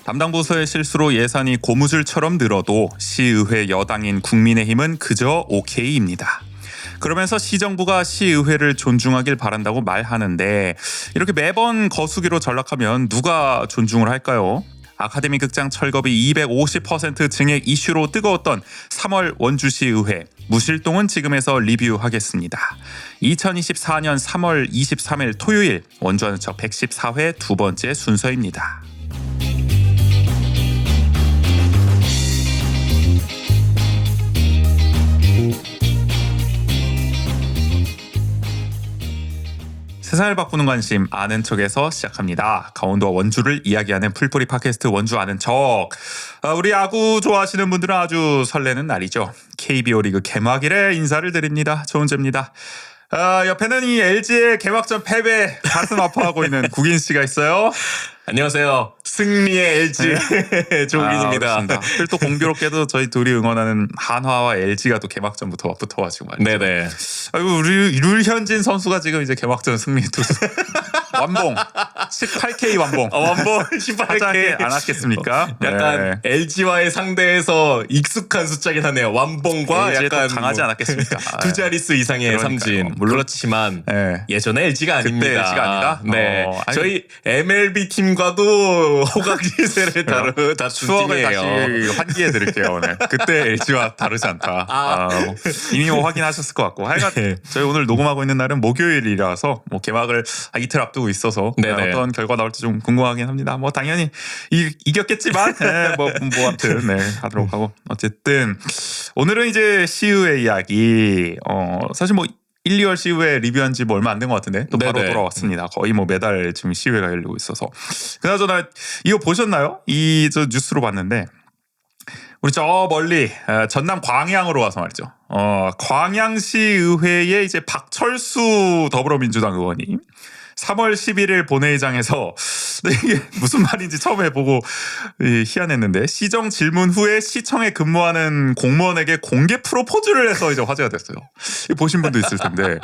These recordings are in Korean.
담당 부서의 실수로 예산이 고무줄처럼 늘어도 시의회 여당인 국민의힘은 그저 오케이입니다. 그러면서 시정부가 시의회를 존중하길 바란다고 말하는데 이렇게 매번 거수기로 전락하면 누가 존중을 할까요? 아카데미 극장 철거비 250% 증액 이슈로 뜨거웠던 3월 원주시의회 무실동은 지금에서 리뷰하겠습니다. 2024년 3월 23일 토요일 원주하는 척 114회 두 번째 순서입니다. 세상을 바꾸는 관심 아는 척에서 시작합니다. 강원도와 원주를 이야기하는 풀뿌리 팟캐스트 원주 아는 척. 우리 야구 좋아하시는 분들은 아주 설레는 날이죠. KBO 리그 개막일에 인사를 드립니다. 조은재입니다. 옆에는 이 LG의 개막전 패배 가슴 아파하고 있는 국인 씨가 있어요. 안녕하세요. 승리의 LG 조국인입니다. 또 공교롭게도 저희 둘이 응원하는 한화와 LG가 또 개막전부터 막 붙어가지고 말이죠. 네네. 아이고 우리 류현진 선수가 지금 이제 개막전 승리 투수 완봉 18K 완봉. 완봉 18K 안 왔겠습니까? 약간 LG와의 상대에서 익숙한 숫자긴 하네요. 완봉과 약간 강하지 않았겠습니까? 두 자릿수 이상의 삼진. 물론 그렇지만 예전에 LG가 아닙니다. 그때 LG가 아니다. 네, 저희 MLB 팀과도 호각지세를 다룬 추억을 팀이에요. 다시 환기해 드릴게요 오늘. 그때 LG와 다르지 않다. 이미 확인하셨을 것 같고. 하여간 저희 오늘 녹음하고 있는 날은 목요일이라서 뭐 개막을 이틀 앞두고 있어서 어떤 결과 나올지 좀 궁금하긴 합니다. 뭐 당연히 이겼겠지만 뭐 아무튼 하도록 하고. 어쨌든 오늘은 이제 시의회 이야기. 사실 뭐 1, 2월 시의회 리뷰한 지 뭐 얼마 안 된 것 같은데 또 바로 돌아왔습니다. 거의 뭐 매달 지금 시의회가 열리고 있어서. 그나저나 이거 보셨나요? 저 뉴스로 봤는데 우리 저 멀리 전남 광양으로 와서 말이죠. 광양시 의회에 이제 박철수 더불어민주당 의원이 3월 11일 본회의장에서 이게 무슨 말인지 처음에 보고 희한했는데 시정 질문 후에 시청에 근무하는 공무원에게 공개 프로포즈를 해서 이제 화제가 됐어요. 보신 분도 있을 텐데.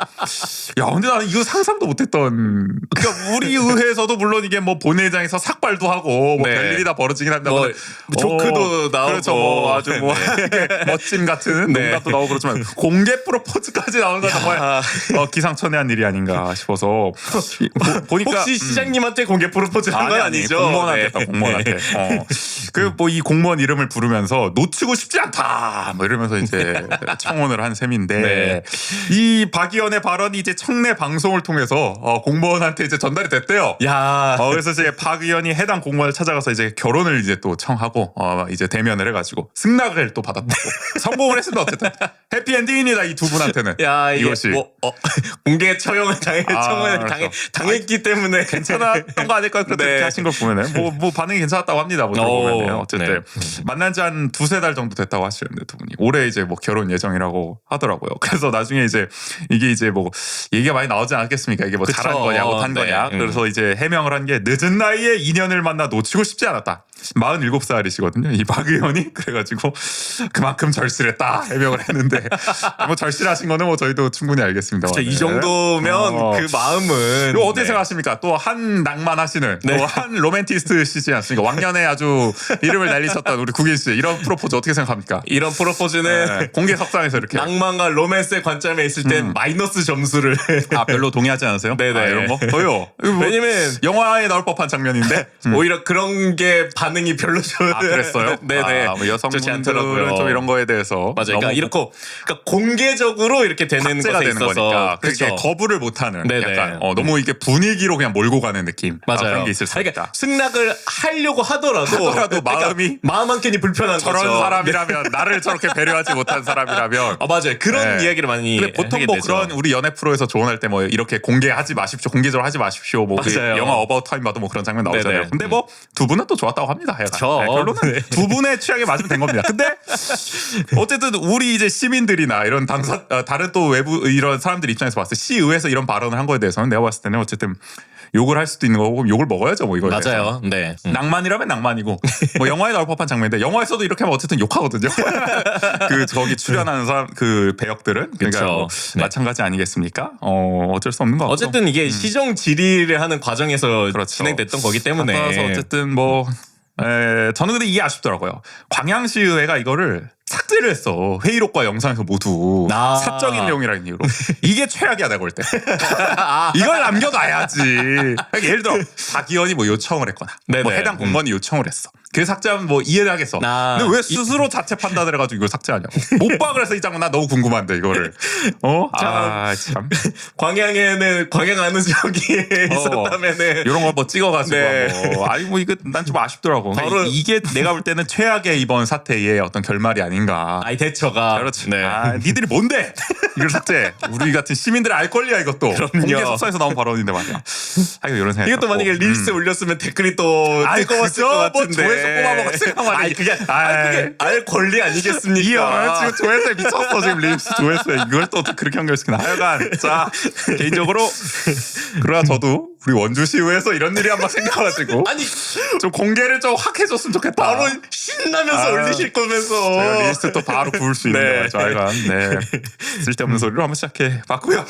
야, 근데 나는 이거 상상도 못했던. 그러니까 우리 의회에서도 물론 이게 뭐 본회의장에서 삭발도 하고 뭐 별일이 다 벌어지긴 합니다. 뭐 조크도 나오고 그렇죠. 뭐 아주 뭐 멋짐 같은 농담도 나오고 그렇지만 공개 프로포즈까지 나오는 건 정말 기상천외한 일이 아닌가 싶어서. 보니까 혹시 시장님한테 공개 프로포즈 한 건 아니죠? 공무원한테 했다. 공무원한테. 그 뭐 이 공무원 이름을 부르면서 놓치고 싶지 않다. 뭐 이러면서 이제 청혼을 한 셈인데 이 박 의원의 발언이 이제 청내 방송을 통해서 공무원한테 이제 전달이 됐대요. 야. 그래서 이제 박 의원이 해당 공무원을 찾아가서 이제 결혼을 이제 또 청하고 이제 대면을 해가지고 승낙을 또 받았다고. 성공을 했습니다. 어쨌든 해피엔딩입니다. 이 두 분한테는. 야, 이것이 공개 처형을 당했기 때문에 괜찮았던 거 아닐까요? 그렇게 하신 걸 보면은 뭐 반응이 괜찮았다고 합니다. 뭐 보면은 어쨌든 만난 지 한 두세 달 정도 됐다고 하시는데 두 분이 올해 이제 뭐 결혼 예정이라고 하더라고요. 그래서 나중에 이제 이게 이제 뭐 얘기가 많이 나오지 않았겠습니까? 이게 뭐 잘한 거냐 못한 거냐. 그래서 이제 해명을 한 게 늦은 나이에 인연을 만나 놓치고 싶지 않았다. 47살이시거든요. 이 박 의원이. 그래가지고 그만큼 절실했다 해명을 했는데 뭐 절실하신 거는 뭐 저희도 충분히 알겠습니다. 이 정도면 그 마음은 이거 어떻게 생각하십니까? 또 한 낭만하시는 또 한 로맨티스트시지 않습니까? 왕년에 아주 이름을 날리셨던 우리 국인 씨 이런 프로포즈 어떻게 생각합니까? 이런 프로포즈는 공개 석상에서 이렇게 낭만과 로맨스의 관점에 있을 땐 마이너스 점수를 별로 동의하지 않으세요? 네네. 이런 거? 저요. 왜냐면 영화에 나올 법한 장면인데 오히려 그런 게 반응이 별로 그랬어요? 네네. 뭐 여성분들은 좀 이런 거에 대해서 맞아요. 그러니까 공개적으로 이렇게 되는 것에 되는 있어서 거니까 그렇죠. 거부를 못하는 약간 너무 이게 분위기로 그냥 몰고 가는 느낌. 맞아요. 그런 게 있을 수 있다. 승낙을 하려고 하더라도 마음 한켠이 불편한 저런 거죠. 사람이라면 나를 저렇게 배려하지 못한 사람이라면 맞아요. 그런 이야기를 많이 근데 보통 뭐 그런 우리 연애 프로에서 조언할 때 뭐 이렇게 공개하지 마십시오. 공개적으로 하지 마십시오. 뭐 영화 어바웃 타임 봐도 뭐 그런 장면 나오잖아요. 근데 뭐 두 분은 또 좋았다고 합니다. 결론은 두 분의 취향에 맞으면 된 겁니다. 근데 어쨌든 우리 이제 시민들이나 이런 다른 또 외부 이런 사람들 입장에서 봤을 때 시의회에서 이런 발언을 한 거에 대해서는 내가 봤을 때는 어쨌든 욕을 할 수도 있는 거고 욕을 먹어야죠. 뭐 이거에 맞아요. 네. 낭만이라면 낭만이고 뭐 영화에 나올 법한 장면인데 영화에서도 이렇게 하면 어쨌든 욕하거든요. 그 거기 출연하는 사람 그 배역들은 그러니까 뭐 마찬가지 아니겠습니까? 어쩔 수 없는 거 같고 어쨌든 이게 시정 질의를 하는 과정에서 진행됐던 거기 때문에 그래서 어쨌든 뭐 저는 근데 이게 아쉽더라고요. 광양시의회가 이거를 삭제를 했어. 회의록과 영상에서 모두 사적인 내용이라는 이유로. 이게 최악이야 내가 볼 때. 이걸 남겨놔야지. 그러니까 예를 들어 박의원이 뭐 요청을 했거나 뭐 해당 공무원이 요청을 했어. 그 삭제하면 뭐 이해를 하겠어. 근데 왜 스스로 자체 판단을 해가지고 이걸 삭제하냐고. 못 봐. 그래서 이 장면 나 너무 궁금한데 이거를. 참. 광양에는 광양 아는 지역이 있었다면은 이런 거 뭐 찍어가지고 뭐. 아니 뭐 이거 난 좀 아쉽더라고. 바로 이게 내가 볼 때는 최악의 이번 사태의 어떤 결말이 아닌가. 아이 대처가. 그렇지. 니들이 뭔데? 이걸 삭제. 우리 같은 시민들의 알 권리야 이것도. 공개 석사에서 나온 발언인데 말이야. 이런 생각. 이것도 만약에 릴스에 올렸으면 댓글이 또 뜨거웠을 것 같은데. 뭐 조회수 뽑아먹었을 말이야. 그게 알 권리 아니겠습니까? 이 형은 지금 조회수에 미쳤어 지금 릴스 조회수에. 이걸 또 그렇게 연결시키나. 하여간 자 개인적으로 그러나 저도 우리 원주시의회에서 이런 일이 한번 생겨가지고 아니 좀 공개를 좀 확 해줬으면 좋겠다. 바로 신나면서 올리실 거면서 제가 릴스트 또 바로 부을 수 있는 거죠. 하여간 쓸데없는 소리로 한번 시작해 봤고요.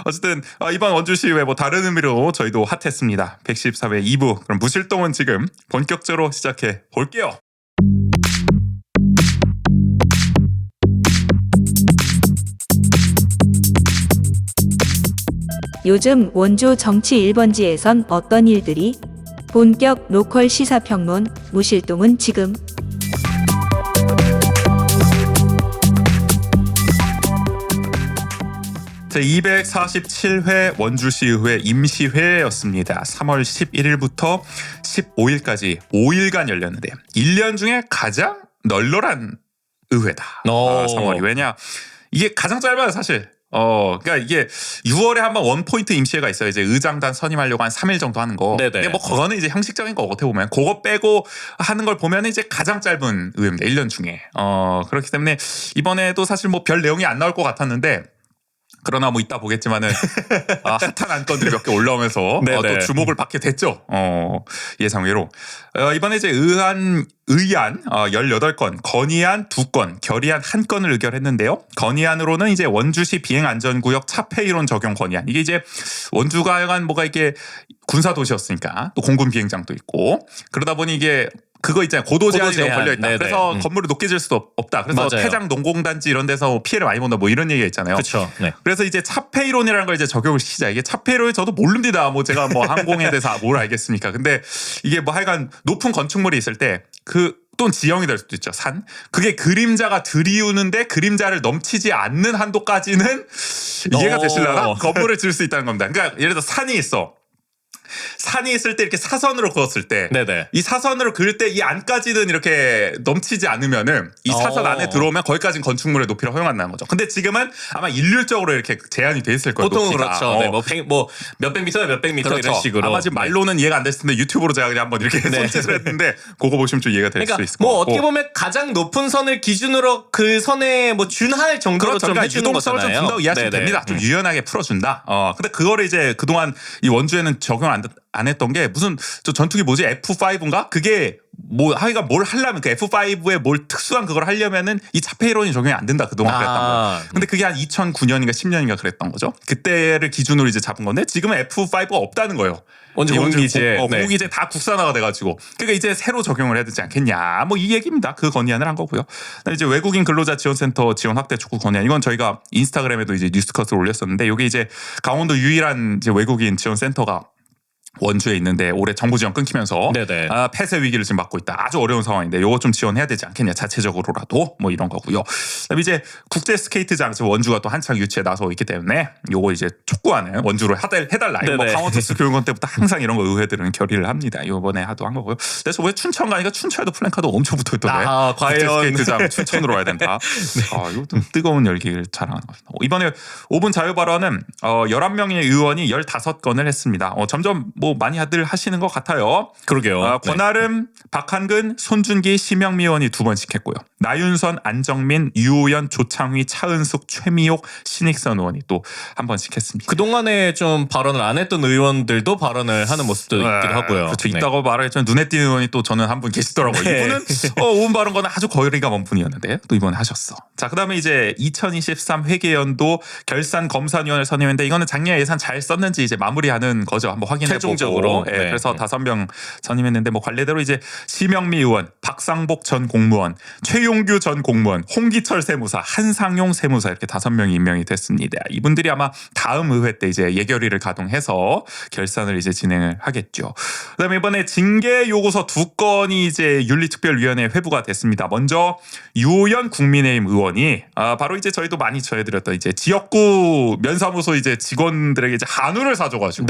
어쨌든 이번 원주시의회 뭐 다른 의미로 저희도 핫했습니다. 114회 2부 그럼 무실동은 지금 본격적으로 시작해 볼게요. 요즘 원주 정치 1번지에선 어떤 일들이? 본격 로컬 시사평론 무실동은 지금. 제247회 원주시의회 임시회였습니다. 3월 11일부터 15일까지 5일간 열렸는데 1년 중에 가장 널널한 의회다. 3월이. 왜냐? 이게 가장 짧아요 사실. 그러니까 이게 6월에 한번 원포인트 임시회가 있어요. 이제 의장단 선임하려고 한 3일 정도 하는 거. 근데 뭐 그거는 이제 형식적인 거 어떻게 보면 그거 빼고 하는 걸 보면 이제 가장 짧은 의회입니다. 1년 중에. 그렇기 때문에 이번에도 사실 뭐 별 내용이 안 나올 것 같았는데 그러나 뭐 이따 보겠지만은 핫한 안건들이 몇 개 올라오면서 또 주목을 받게 됐죠. 예상외로. 이번에 이제 의안 18건, 건의안 2건, 결의안 1건을 의결했는데요. 건의안으로는 이제 원주시 비행안전구역 차폐이론 적용 건의안. 이게 이제 원주가 약간 뭐가 이게 군사도시였으니까 또 공군 비행장도 있고 그러다 보니 이게 그거 있잖아요. 고도 제한이 걸려 있다. 그래서 건물이 높게 질 수도 없다. 그래서 폐장 농공단지 이런 데서 피해를 많이 본다. 뭐 이런 얘기가 있잖아요. 그렇죠. 그래서 이제 차폐이론이라는 걸 이제 적용을 시키자. 이게 차폐이론이 저도 모릅니다. 뭐 제가 뭐 항공에 대해서 뭘 알겠습니까? 근데 이게 뭐 하여간 높은 건축물이 있을 때 또는 지형이 될 수도 있죠. 산. 그게 그림자가 들이우는데 그림자를 넘치지 않는 한도까지는 이해가 되실라나? 건물을 지을 수 있다는 겁니다. 그러니까 예를 들어 산이 있어. 산이 있을 때 이렇게 사선으로 그었을 때 이 사선으로 그을 때 이 안까지는 이렇게 넘치지 않으면은 이 사선 안에 들어오면 거기까지는 건축물의 높이를 허용한다는 거죠. 근데 지금은 아마 일률적으로 이렇게 제한이 돼 있을 거예요. 보통은 그렇죠. 뭐 몇백 미터나 몇백 미터 그렇죠. 이런 식으로. 아마 지금 말로는 이해가 안 됐을 텐데 유튜브로 제가 그냥 한번 이렇게 손짓을 했는데 그거 보시면 좀 이해가 될 수 있을 것 같고. 뭐 어떻게 보면 가장 높은 선을 기준으로 그 선에 뭐 준할 정도로 좀 해주는 유동성을 좀 준다고 이해하시면 됩니다. 좀 유연하게 풀어준다. 근데 그거를 이제 그동안 이 원주에는 적용 안 했던 게 무슨 저 전투기 뭐지 F5인가? 그게 뭐 하여간 뭘 하려면 그 F5에 뭘 특수한 그걸 하려면은 이 차폐이론이 적용이 안 된다 그동안 그랬던 거예요. 근데 그게 한 2009년인가 10년인가 그랬던 거죠. 그때를 기준으로 이제 잡은 건데 지금은 F5가 없다는 거예요. 원주 공기지에 공기지에 다 국산화가 돼가지고 그러니까 이제 새로 적용을 해야 되지 않겠냐 뭐 이 얘기입니다. 그 건의안을 한 거고요. 이제 외국인 근로자 지원센터 지원 확대 촉구 건의안 이건 저희가 인스타그램에도 이제 뉴스컷을 올렸었는데 이게 이제 강원도 유일한 이제 외국인 지원센터가 원주에 있는데 올해 정부 지원 끊기면서 폐쇄 위기를 지금 맞고 있다. 아주 어려운 상황인데 요거 좀 지원해야 되지 않겠냐 자체적으로라도 뭐 이런 거고요. 그다음에 이제 국제 스케이트장 지금 원주가 또 한창 유치에 나서 있기 때문에 요거 이제 촉구하는 원주로 해달라. 뭐 강원도스 교육원 때부터 항상 이런 거 의회들은 결의를 합니다. 이번에 하도 한 거고요. 그래서 왜 춘천 가니까 춘천에도 플랜카드 엄청 붙어 있던데. 과연 스케이트장 춘천으로 와야 된다. 이거 좀 뜨거운 열기를 자랑하는 겁니다. 이번에 5분 자유 발언은 11명의 의원이 15건을 했습니다. 점점 뭐 많이들 하시는 것 같아요. 그러게요. 권아름, 박한근, 손준기, 심영미 의원이 2번씩 했고요. 나윤선, 안정민, 유호연, 조창휘, 차은숙, 최미옥, 신익선 의원이 또 한 번씩 했습니다. 그동안에 좀 발언을 안 했던 의원들도 발언을 하는 모습도 있기도 하고요. 그렇죠. 있다고 말했지만 눈에 띄는 의원이 또 저는 한 분 계시더라고요. 이분은 5분 발언과는 아주 거리가 먼 분이었는데 또 이번에 하셨어. 자, 그다음에 이제 2023 회계연도 결산 검사위원을 선임했는데 이거는 작년 예산 잘 썼는지 이제 마무리하는 거죠. 한번 확인해 보고 최종적으로. 예, 그래서 5명 선임했는데 뭐 관례대로 이제 심영미 의원, 박상복 전 공무원, 최용규 전 공무원, 홍기철 세무사, 한상용 세무사 이렇게 5명이 임명이 됐습니다. 이분들이 아마 다음 의회 때 이제 예결위를 가동해서 결산을 이제 진행을 하겠죠. 그다음에 이번에 징계 요구서 2건이 이제 윤리특별위원회에 회부가 됐습니다. 먼저 유호연 국민의힘 의원이 바로 이제 저희도 많이 전해드렸던 이제 지역구 면사무소 이제 직원들에게 이제 한우를 사줘가지고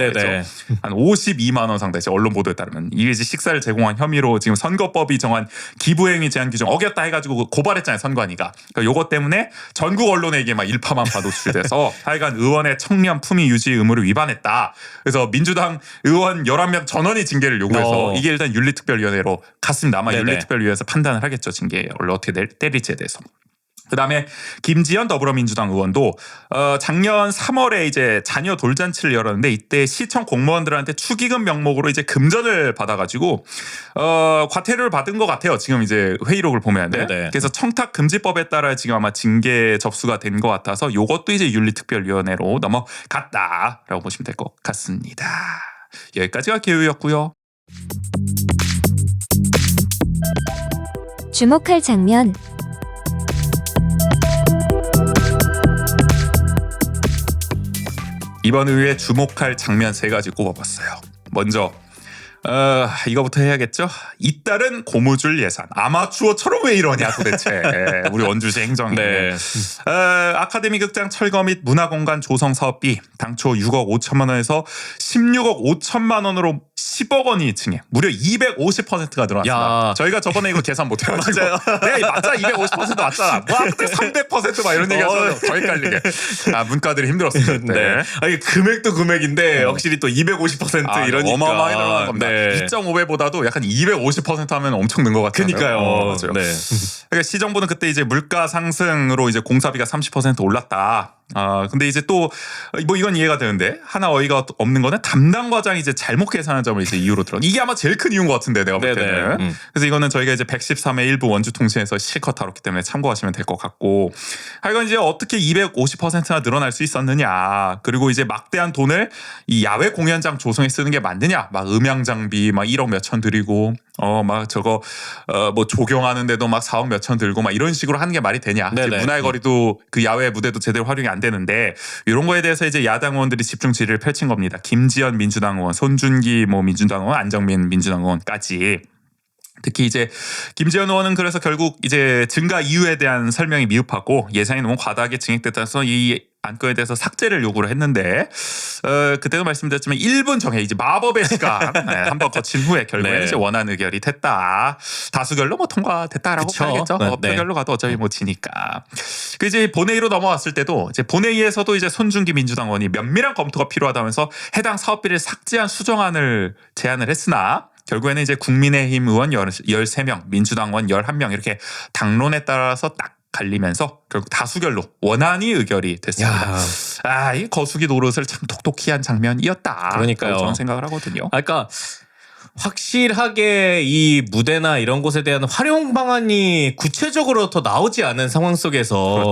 한 52만 원 상당. 언론 보도에 따르면 이게 이제 식사를 제공한 혐의로 지금 선거법이 정한 기부행위 제한 규정 어겼다 해가지고 고발했잖아요, 선관위가. 그러니까 요것 때문에 전국 언론에 이게 막 일파만파 노출돼서 하여간 의원의 청렴 품위 유지 의무를 위반했다. 그래서 민주당 의원 11명 전원이 징계를 요구해서 이게 일단 윤리특별위원회로 갔습니다. 아마 윤리특별위원회에서 판단을 하겠죠, 징계를 어떻게 때릴지에 대해서. 그다음에 김지연 더불어민주당 의원도 작년 3월에 이제 자녀 돌잔치를 열었는데 이때 시청 공무원들한테 축의금 명목으로 이제 금전을 받아가지고 과태료를 받은 것 같아요. 지금 이제 회의록을 보면 그래서 청탁 금지법에 따라 지금 아마 징계 접수가 된 것 같아서 이것도 이제 윤리특별위원회로 넘어갔다라고 보시면 될 것 같습니다. 여기까지가 개요였고요. 주목할 장면. 이번 의회에 주목할 장면 3가지 꼽아봤어요. 먼저 이거부터 해야겠죠. 잇따른 고무줄 예산. 아마추어처럼 왜 이러냐 도대체. 우리 원주시 행정이. 아카데미 극장 철거 및 문화공간 조성 사업비 당초 6억 5천만 원에서 16억 5천만 원으로 10억 원이 증액. 무려 250%가 늘어났습니다. 저희가 저번에 이거 계산 못해가지고 맞아요. 맞아 250% 맞잖아. 와 그때 300% 막 이런 얘기하셔서 더 헷갈리게. 문과들이 힘들었습니다. 아니 금액도 금액인데 확실히 또 250% 이러니까 어마어마하게 늘어난 겁니다. 2.5배보다도 약간 250% 하면 엄청 는 것 같아요. 그러니까요. 맞아요. 그러니까 시정부는 그때 이제 물가 상승으로 이제 공사비가 30% 올랐다. 근데 이제 또 뭐 이건 이해가 되는데 하나 어이가 없는 거는 담당 과장이 이제 잘못 계산한 점을 이제 이유로 들어. 이게 아마 제일 큰 이유인 것 같은데 내가 볼 때는. 그래서 이거는 저희가 이제 113회 일부 원주통신에서 실컷 다뤘기 때문에 참고하시면 될 것 같고. 하여간 이제 어떻게 250%나 늘어날 수 있었느냐. 그리고 이제 막대한 돈을 이 야외 공연장 조성에 쓰는 게 맞느냐. 막 음향 장비 막 1억 몇천 들이고 막 저거 뭐 조경하는데도 막 4억 몇천 들고 막 이런 식으로 하는 게 말이 되냐. 문화의 거리도 그 야외 무대도 제대로 활용이 안 되는데 이런 거에 대해서 이제 야당 의원들이 집중 질의를 펼친 겁니다. 김지연 민주당 의원, 손준기 뭐 민주당 의원, 안정민 민주당 의원까지. 특히 이제 김지연 의원은 그래서 결국 이제 증가 이유에 대한 설명이 미흡하고 예산이 너무 과다하게 증액됐다서 이 안건에 대해서 삭제를 요구를 했는데 그때도 말씀드렸지만 1분 정해 이제 마법의 시간 한번 거친 후에 결국에는 이제 원안 의결이 됐다. 다수결로 뭐 통과됐다라고 봐야겠죠. 표결로 가도 어차피 뭐 지니까. 그 이제 본회의로 넘어왔을 때도 이제 본회의에서도 이제 손준기 민주당 의원이 면밀한 검토가 필요하다면서 해당 사업비를 삭제한 수정안을 제안을 했으나 결국에는 이제 국민의힘 의원 13명, 민주당 의원 11명 이렇게 당론에 따라서 딱 갈리면서 결국 다수결로 원안이 의결이 됐습니다. 이 거수기 노릇을 참 톡톡히 한 장면이었다. 그러니까요. 저는 생각을 하거든요. 그러니까 확실하게 이 무대나 이런 곳에 대한 활용 방안이 구체적으로 더 나오지 않은 상황 속에서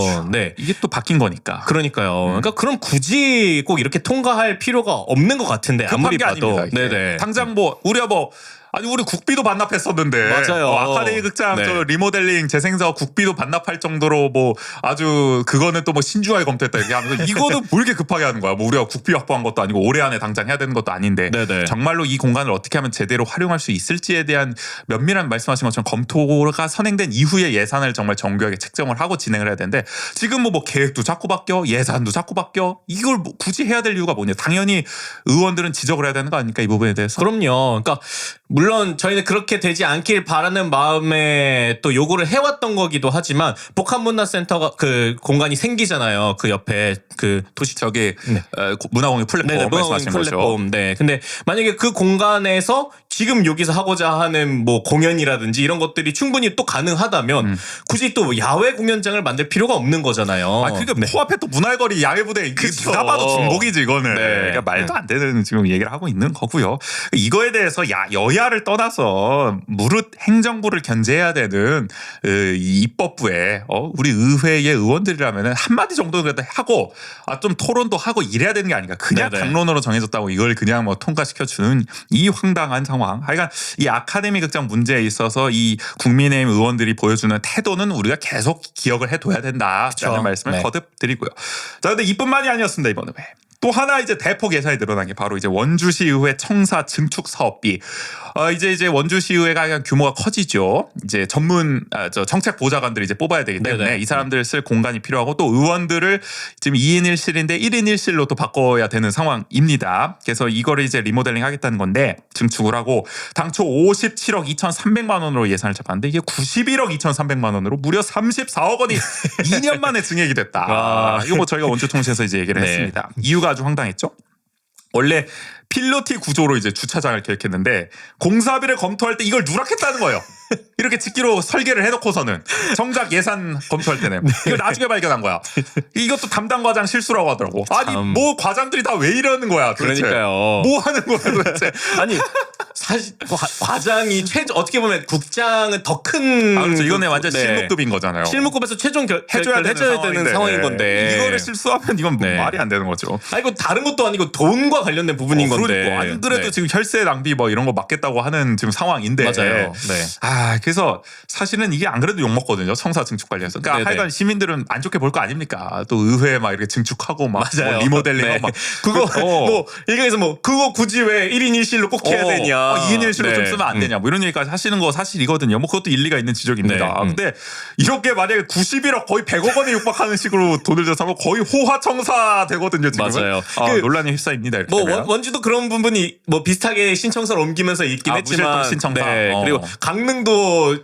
이게 또 바뀐 거니까. 그러니까요. 그러니까 그럼 굳이 꼭 이렇게 통과할 필요가 없는 것 같은데 아무리 봐도. 당장 뭐 우리가 뭐 아니 우리 국비도 반납했었는데 맞아요. 아카데미 극장 저 리모델링 재생사업 국비도 반납할 정도로 뭐 아주 그거는 또 뭐 신중하게 검토했다 이렇게 하면서 이거는 뭐 이렇게 급하게 하는 거야. 뭐 우리가 국비 확보한 것도 아니고 올해 안에 당장 해야 되는 것도 아닌데 정말로 이 공간을 어떻게 하면 제대로 활용할 수 있을지에 대한 면밀한 말씀하신 것처럼 검토가 선행된 이후에 예산을 정말 정교하게 책정을 하고 진행을 해야 되는데 지금 뭐 계획도 자꾸 바뀌어 예산도 자꾸 바뀌어 이걸 뭐 굳이 해야 될 이유가 뭐냐. 당연히 의원들은 지적을 해야 되는 거 아닙니까 이 부분에 대해서. 그럼요. 그러니까 물론 저희는 그렇게 되지 않길 바라는 마음에 또 요구를 해왔던 거기도 하지만 복합문화센터가 그 공간이 생기잖아요. 그 옆에 그 도시 저기 문화공유 플랫폼 말씀하신 거죠. 근데 만약에 그 공간에서 지금 여기서 하고자 하는 뭐 공연이라든지 이런 것들이 충분히 또 가능하다면 굳이 또 야외 공연장을 만들 필요가 없는 거잖아요. 그러니까 코앞에 또 문화거리 야외 무대 누가 봐도 중복이지 이거는. 그러니까 말도 안 되는 지금 얘기를 하고 있는 거고요. 이거에 대해서 여야 여야를 떠나서 무릇 행정부를 견제해야 되는 이 입법부에 우리 의회의 의원들이라면 한마디 정도는 그래도 하고 좀 토론도 하고 이래야 되는 게 아닌가. 그냥 네네. 당론으로 정해졌다고 이걸 그냥 뭐 통과시켜주는 이 황당한 상황. 하여간 이 아카데미 극장 문제에 있어서 이 국민의힘 의원들이 보여주는 태도는 우리가 계속 기억을 해둬야 된다라는 말씀을 거듭 드리고요. 자, 근데 이뿐만이 아니었습니다. 이번에 또 하나 이제 대폭 예산이 늘어난 게 바로 이제 원주시의회 청사 증축 사업비. 이제 원주시의회가 규모가 커지죠. 이제 전문 정책 보좌관들이 이제 뽑아야 되기 때문에 네네. 이 사람들 쓸 공간이 필요하고 또 의원들을 지금 2인 1실인데 1인 1실로 또 바꿔야 되는 상황입니다. 그래서 이거를 이제 리모델링 하겠다는 건데 증축을 하고 당초 57억 2,300만 원으로 예산을 잡았는데 이게 91억 2,300만 원으로 무려 34억 원이 2년 만에 증액이 됐다. 이거 뭐 저희가 원주통신에서 이제 얘기를 했습니다. 이유가 아주 황당했죠. 원래 필로티 구조로 이제 주차장을 계획했는데 공사비를 검토할 때 이걸 누락했다는 거예요. 이렇게 짓기로 설계를 해놓고서는 정작 예산 검토할 때는 이걸 나중에 발견한 거야. 이것도 담당 과장 실수라고 하더라고. 아니 뭐 과장들이 다 왜 이러는 거야 도대체. 그러니까요. 뭐 하는 거야 도대체. 아니 사실 과장이 어떻게 보면 국장은 더 큰 그렇죠. 이거는 완전 실무급인 거잖아요. 실무급에서 최종 해줘야 되는 상황인 건데 이거를 실수하면 이건 말이 안 되는 거죠. 이거 다른 것도 아니고 돈과 관련된 부분인 건데. 그러니까 안 그래도 지금 혈세 낭비 뭐 이런 거 막겠다고 하는 지금 상황인데. 맞아요. 그래서 사실은 이게 안 그래도 욕 먹거든요. 청사 증축 관련해서. 그러니까 하여간 시민들은 안 좋게 볼 거 아닙니까? 또 의회 막 이렇게 증축하고 막 뭐 리모델링하고 막 그거 뭐 얘기해서 뭐 그거 굳이 왜 1인 1실로 꼭 해야 되냐? 2인 1실로 좀 쓰면 안 되냐? 뭐 이런 얘기까지 하시는 거 사실이거든요. 뭐 그것도 일리가 있는 지적입니다. 근데 이렇게 만약에 91억 거의 100억 원에 육박하는 식으로 돈을 들여서 하면 거의 호화청사 되거든요. 지금은. 맞아요. 논란에 휩싸입니다. 이렇게 뭐 되면. 원주도 그런 부분이 뭐 비슷하게 신청서를 옮기면서 있긴 했지만 무실동 신청사. 그리고 강릉도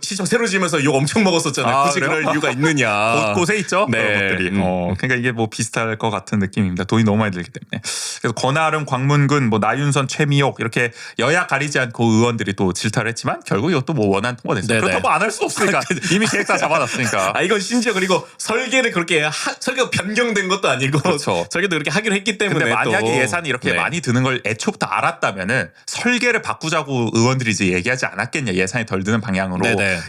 시청 새로 지으면서 욕 엄청 먹었었잖아요. 굳이 그래요? 그럴 이유가 있느냐. 곳곳에 있죠. 네. 그런 것들이. 그러니까 이게 뭐 비슷할 것 같은 느낌입니다. 돈이 너무 많이 들기 때문에. 그래서 권아름, 광문근, 뭐 나윤선, 최미옥 이렇게 여야 가리지 않고 의원들이 또 질타를 했지만 결국 이것도 뭐 원안 통과됐어요. 그렇다고 안 할 수 없으니까 이미 계획 다 잡아놨으니까. 이건 심지어 그리고 설계를 그렇게 설계가 변경된 것도 아니고 그렇죠. 설계도 그렇게 하기로 했기 때문에. 근데 만약에 또. 예산이 이렇게 많이 드는 걸 애초부터 알았다면은 설계를 바꾸자고 의원들이 이제 얘기하지 않았겠냐. 예산이 덜 드는 방향으로.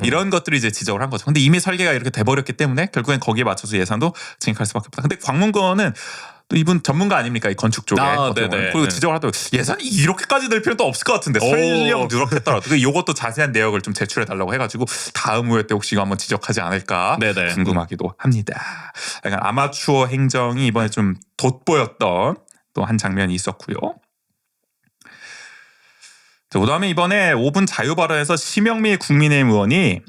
이런 것들이 이제 지적을 한 거죠. 근데 이미 설계가 이렇게 돼버렸기 때문에 결국엔 거기에 맞춰서 예산도 증액할 수밖에 없다. 근데 광문건은 또 이분 전문가 아닙니까? 이 건축 쪽에. 그리고 지적을 하더라고요. 예산이 이렇게까지 늘 필요는 또 없을 것 같은데 설령 누락했더라도 이것도 자세한 내역을 좀 제출해달라고 해가지고 다음 의회 때 혹시 이거 한번 지적하지 않을까 궁금하기도 합니다. 약간 아마추어 행정이 이번에 좀 돋보였던 또 한 장면이 있었고요. 그다음에 이번에 5분 자유 발언에서 심영미 국민의힘 의원이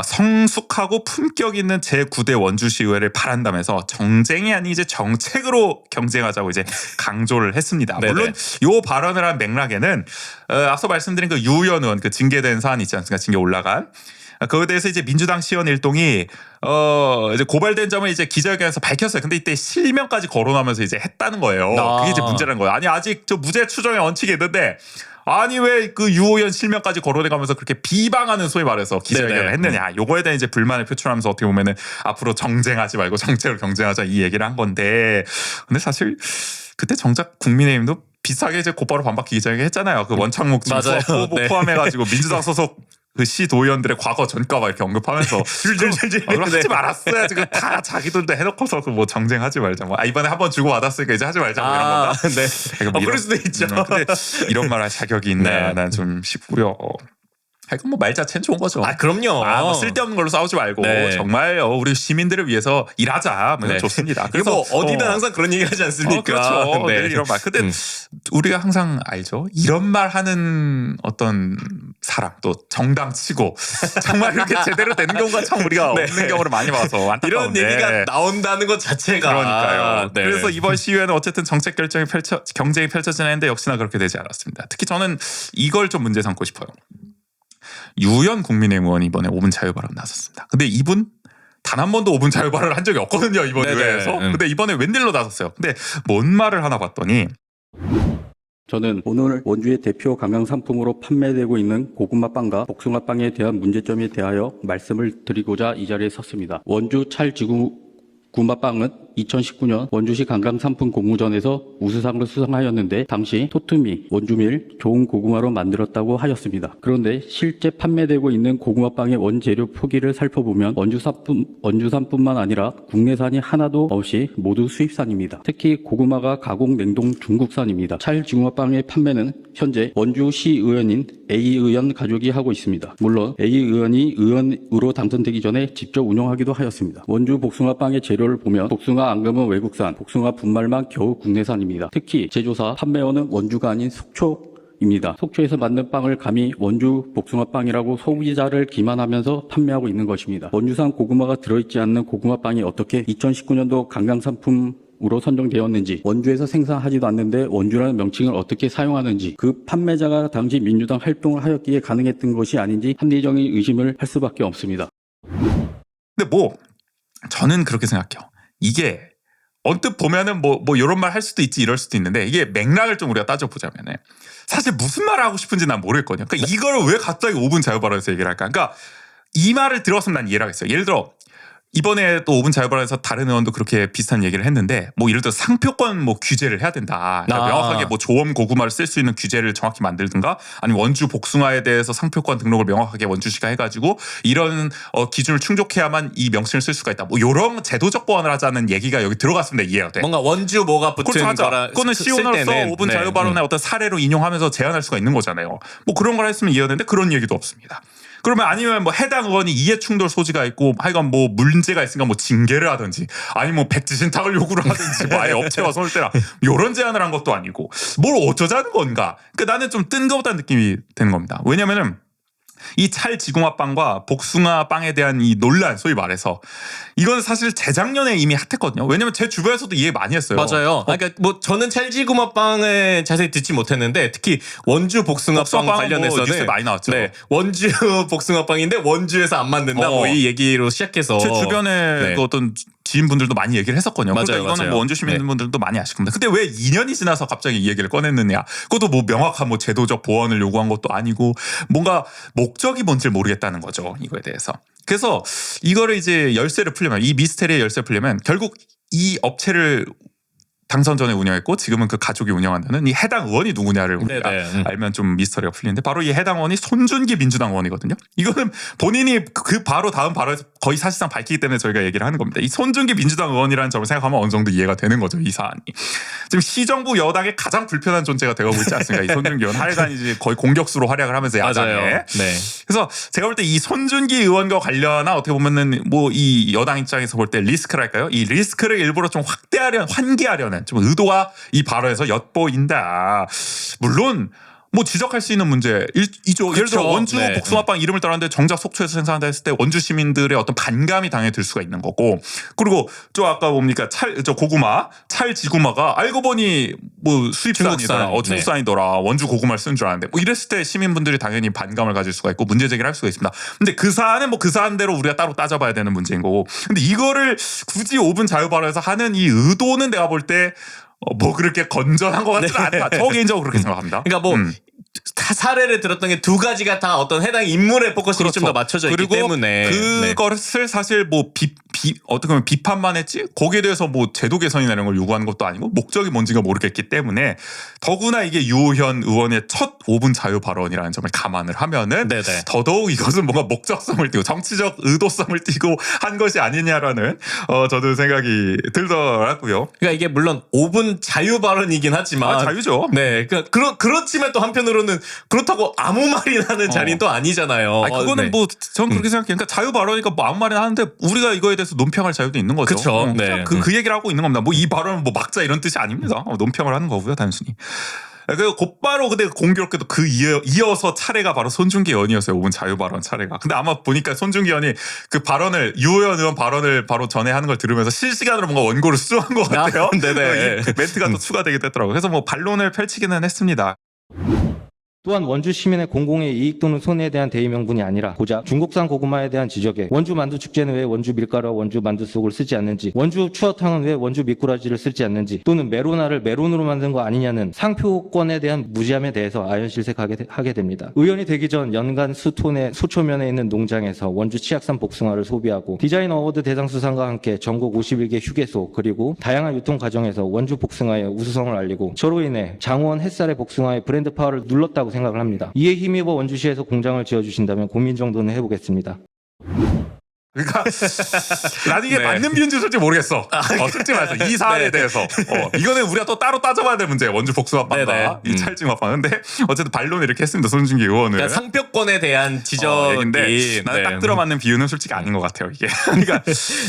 성숙하고 품격 있는 제9대 원주시의회를 바란다면서 정쟁이 아닌 이제 정책으로 경쟁하자고 이제 강조를 했습니다. 물론 이 발언을 한 맥락에는 앞서 말씀드린 그 유의원 의원 그 징계된 사안이 있지 않습니까? 징계 올라간. 그거에 대해서 이제 민주당 시원 일동이 이제 고발된 점을 이제 기자회견에서 밝혔어요. 근데 이때 실명까지 거론하면서 이제 했다는 거예요. 그게 이제 문제라는 거예요. 아니 아직 저 무죄 추정의 원칙이 있는데 아니 왜 그 유호연 실명까지 거론해가면서 그렇게 비방하는 소위 말해서 기자회견을 했느냐. 요거에 대한 이제 불만을 표출하면서 어떻게 보면은 앞으로 정쟁하지 말고 정책으로 경쟁하자 이 얘기를 한 건데 근데 사실 그때 정작 국민의힘도 비슷하게 이제 곧바로 반박 기자회견 했잖아요. 그 원창목 지금 포함해가지고 민주당 소속 그 시도의원들의 과거 전과 막 이렇게 언급하면서 하지 말았어야지. 다 자기 돈도 해놓고서 그 뭐 정쟁하지 말자. 뭐 이번에 한번 주고 받았으니까 이제 하지 말자. 뭐 이런 건가? 네. 뭐 그럴 수도 있죠. 근데 이런 말 할 자격이 있나 난 좀 싶고요. 하여간 뭐 말 자체는 좋은 거죠. 그럼요. 뭐 쓸데없는 걸로 싸우지 말고 정말 우리 시민들을 위해서 일하자. 뭐 좋습니다. 그래서 뭐 어디든 항상 그런 얘기 하지 않습니까? 그렇죠. 늘 이런 말. 근데 우리가 항상 알죠. 이런 말 하는 어떤 사람 또 정당 치고 정말 이렇게 제대로 되는 경우가 참 우리가 없는 경우를 많이 봐서 안타까운데. 이런 얘기가 나온다는 것 자체가. 그러니까요. 그래서 이번 시위에는 어쨌든 정책 경쟁이 펼쳐지나 했는데 역시나 그렇게 되지 않았습니다. 특히 저는 이걸 좀 문제 삼고 싶어요. 유현 국민의힘 의원이 이번에 5분 자유 발언 나섰습니다. 근데 이분 단 한 번도 5분 자유 발언을 한 적이 없거든요. 이번 의회에서. 근데 이번에 웬일로 나섰어요. 근데 뭔 말을 하나 봤더니 저는 오늘 원주의 대표 감양 상품으로 판매되고 있는 고구마빵과 복숭아빵에 대한 문제점에 대하여 말씀을 드리고자 이 자리에 섰습니다. 원주 찰지구마빵은 2019년 원주시 관광상품 공모전에서 우수상을 수상하였는데 당시 토트미, 원주밀, 좋은 고구마로 만들었다고 하였습니다. 그런데 실제 판매되고 있는 고구마빵의 원재료 표기를 살펴보면 원주산뿐만 아니라 국내산이 하나도 없이 모두 수입산입니다. 특히 고구마가 가공 냉동 중국산입니다. 찰지구마빵의 판매는 현재 원주시의원인 A의원 가족이 하고 있습니다. 물론 A의원이 의원으로 당선되기 전에 직접 운영하기도 하였습니다. 원주 복숭아빵의 재료를 보면 복숭아 앙금은 외국산, 복숭아 분말만 겨우 국내산입니다. 특히 제조사 판매원은 원주가 아닌 속초입니다. 속초에서 만든 빵을 감히 원주 복숭아빵이라고 소비자를 기만하면서 판매하고 있는 것입니다. 원주산 고구마가 들어있지 않는 고구마빵이 어떻게 2019년도 관광상품으로 선정되었는지, 원주에서 생산하지도 않는데 원주라는 명칭을 어떻게 사용하는지, 그 판매자가 당시 민주당 활동을 하였기에 가능했던 것이 아닌지 합리적인 의심을 할 수밖에 없습니다. 근데 뭐 저는 그렇게 생각해요. 이게 언뜻 보면은 뭐 이런 말 할 수도 있지 이럴 수도 있는데 이게 맥락을 좀 우리가 따져보자면은 사실 무슨 말을 하고 싶은지 난 모르겠거든요. 그러니까 이걸 왜 갑자기 5분 자유발언에서 얘기를 할까? 그러니까 이 말을 들었으면 난 이해를 하겠어요. 예를 들어 이번에 또 5분 자유발언에서 다른 의원도 그렇게 비슷한 얘기를 했는데 뭐 예를 들어 상표권 뭐 규제를 해야 된다. 그러니까 명확하게 뭐 조엄 고구마를 쓸 수 있는 규제를 정확히 만들든가 아니면 원주 복숭아에 대해서 상표권 등록을 명확하게 원주시가 해가지고 이런 기준을 충족해야만 이 명칭을 쓸 수가 있다. 뭐 이런 제도적 보완을 하자는 얘기가 여기 들어갔으면 이해가 돼. 뭔가 원주 뭐가 붙은 거라 그거는 시온으로서 5분 자유발언의 어떤 사례로 인용하면서 제안할 수가 있는 거잖아요. 뭐 그런 걸 했으면 이해하는데 그런 얘기도 없습니다. 그러면 아니면 뭐 해당 의원이 이해충돌 소지가 있고 하여간 뭐 문제가 있으니까 뭐 징계를 하든지 아니면 뭐 백지신탁을 요구를 하든지 뭐 아예 업체와 손을 떼라 이런 제안을 한 것도 아니고 뭘 어쩌자는 건가. 그러니까 나는 좀 뜬금없다는 느낌이 드는 겁니다. 왜냐면은 이 찰지구마빵과 복숭아빵에 대한 이 논란 소위 말해서 이건 사실 재작년에 이미 핫했거든요. 왜냐면 제 주변에서도 이해 많이 했어요. 맞아요. 그러니까 뭐 저는 찰지구마빵을 자세히 듣지 못했는데 특히 원주 복숭아빵 관련해서는 뭐 뉴스 많이 나왔죠. 네, 원주 복숭아빵인데 원주에서 안 만든다 뭐 이 얘기로 시작해서 제 주변에 그 어떤 지인분들도 많이 얘기를 했었거든요. 맞아요, 그러니까 이거는 맞아요. 뭐 원주 시민분들도 많이 아실 겁니다. 근데 왜 2년이 지나서 갑자기 이 얘기를 꺼냈느냐? 그것도 뭐 명확한 뭐 제도적 보완을 요구한 것도 아니고 뭔가 목적이 뭔지 모르겠다는 거죠. 이거에 대해서. 그래서 이거를 이제 열쇠를 풀려면 이 미스테리의 열쇠를 풀려면 결국 이 업체를 당선 전에 운영했고 지금은 그 가족이 운영한다는 이 해당 의원이 누구냐를 우리가 알면 좀 미스터리가 풀리는데 바로 이 해당 의원이 손준기 민주당 의원이거든요. 이거는 본인이 그 바로 다음 발언에서 거의 사실상 밝히기 때문에 저희가 얘기를 하는 겁니다. 이 손준기 민주당 의원이라는 점을 생각하면 어느 정도 이해가 되는 거죠. 이 사안이. 지금 시정부 여당의 가장 불편한 존재가 되어가고 있지 않습니까? 이 손준기 의원 하여간 이제 거의 공격수로 활약을 하면서 야당에. 네. 그래서 제가 볼 때 이 손준기 의원과 관련한 어떻게 보면은 뭐 이 여당 입장에서 볼 때 리스크랄까요? 이 리스크를 일부러 좀 환기하려는 좀 의도가 이 발언에서 엿보인다. 물론 뭐 지적할 수 있는 문제이죠. 예를 들어 원주 복숭아빵 이름을 따랐는데 정작 속초에서 생산한다 했을 때 원주 시민들의 어떤 반감이 당연히 들 수가 있는 거고 그리고 저 아까 뭡니까 고구마 찰지구마가 알고 보니 뭐 수입산이더라 중국산이더라 원주 고구마를 쓴 줄 알았는데 뭐 이랬을 때 시민분들이 당연히 반감을 가질 수가 있고 문제 제기를 할 수가 있습니다. 근데 그 사안은 뭐 그 사안대로 우리가 따로 따져봐야 되는 문제인 거고 근데 이거를 굳이 5분 자유발언에서 하는 이 의도는 내가 볼 때 뭐 그렇게 건전한 것 같지는 않다. 저 개인적으로 그렇게 생각합니다. 그러니까 뭐 다 사례를 들었던 게 두 가지가 다 어떤 해당 인물의 포커싱이 좀 더 맞춰져 있기 때문에 그것을 사실 뭐 어떻게 보면 비판만 했지 거기에 대해서 뭐 제도 개선이나 이런 걸 요구하는 것도 아니고 목적이 뭔지가 모르겠기 때문에 더구나 이게 유호현 의원의 첫 5분 자유 발언이라는 점을 감안을 하면은 더더욱 이것은 뭔가 목적성을 띠고 정치적 의도성을 띠고 한 것이 아니냐라는 저도 생각이 들더라고요. 그러니까 이게 물론 5분 자유 발언이긴 하지만 자유죠. 네, 그렇지만 또 한편으로는 그렇다고 아무 말이나 하는 자리는 또 아니잖아요. 그거는 뭐 전 그렇게 생각해요. 그러니까 자유 발언이니까 뭐 아무 말이나 하는데 우리가 이거에 대해서 논평할 자유도 있는 거죠. 그렇죠. 그 얘기를 하고 있는 겁니다. 뭐 이 발언은 뭐 막자 이런 뜻이 아닙니다. 논평을 하는 거고요, 단순히. 그 곧바로 근데 공교롭게도 이어서 차례가 바로 손준기 의원이었어요. 5분 자유 발언 차례가. 근데 아마 보니까 손준기 의원이 그 발언을 유호연 의원 발언을 바로 전에 하는 걸 들으면서 실시간으로 뭔가 원고를 수정한 것 같아요. 네네. 그 멘트가 또 추가되기도 했더라고요. 그래서 뭐 반론을 펼치기는 했습니다. 또한 원주 시민의 공공의 이익 또는 손해에 대한 대의 명분이 아니라 고작 중국산 고구마에 대한 지적에 원주 만두 축제는 왜 원주 밀가루와 원주 만두 속을 쓰지 않는지, 원주 추어탕은 왜 원주 미꾸라지를 쓰지 않는지, 또는 메로나를 메론으로 만든 거 아니냐는 상표권에 대한 무지함에 대해서 아연실색하게 됩니다. 의원이 되기 전 연간 수톤의 소초면에 있는 농장에서 원주 치악산 복숭아를 소비하고 디자인 어워드 대상 수상과 함께 전국 51개 휴게소 그리고 다양한 유통 과정에서 원주 복숭아의 우수성을 알리고 저로 인해 장원 햇살의 복숭아의 브랜드 파워를 눌렀다고 생각을 합니다. 이에 힘입어 원주시에서 공장을 지어주신다면 고민 정도는 해보겠습니다. 그러니까 나는 이게 네. 맞는 비유인지 솔직히 모르겠어. 솔직히 말해서 이 사안에 네. 대해서 이거는 우리가 또 따로 따져봐야 될 문제예요. 원주 복숭아빵과 네네. 이 찰증아빵. 근데 어쨌든 반론을 이렇게 했습니다. 손준기 의원은. 그러니까 상표권에 대한 지적이 얘긴데 나는 딱 들어맞는 비유는 솔직히 아닌 것 같아요. 이게. 그러니까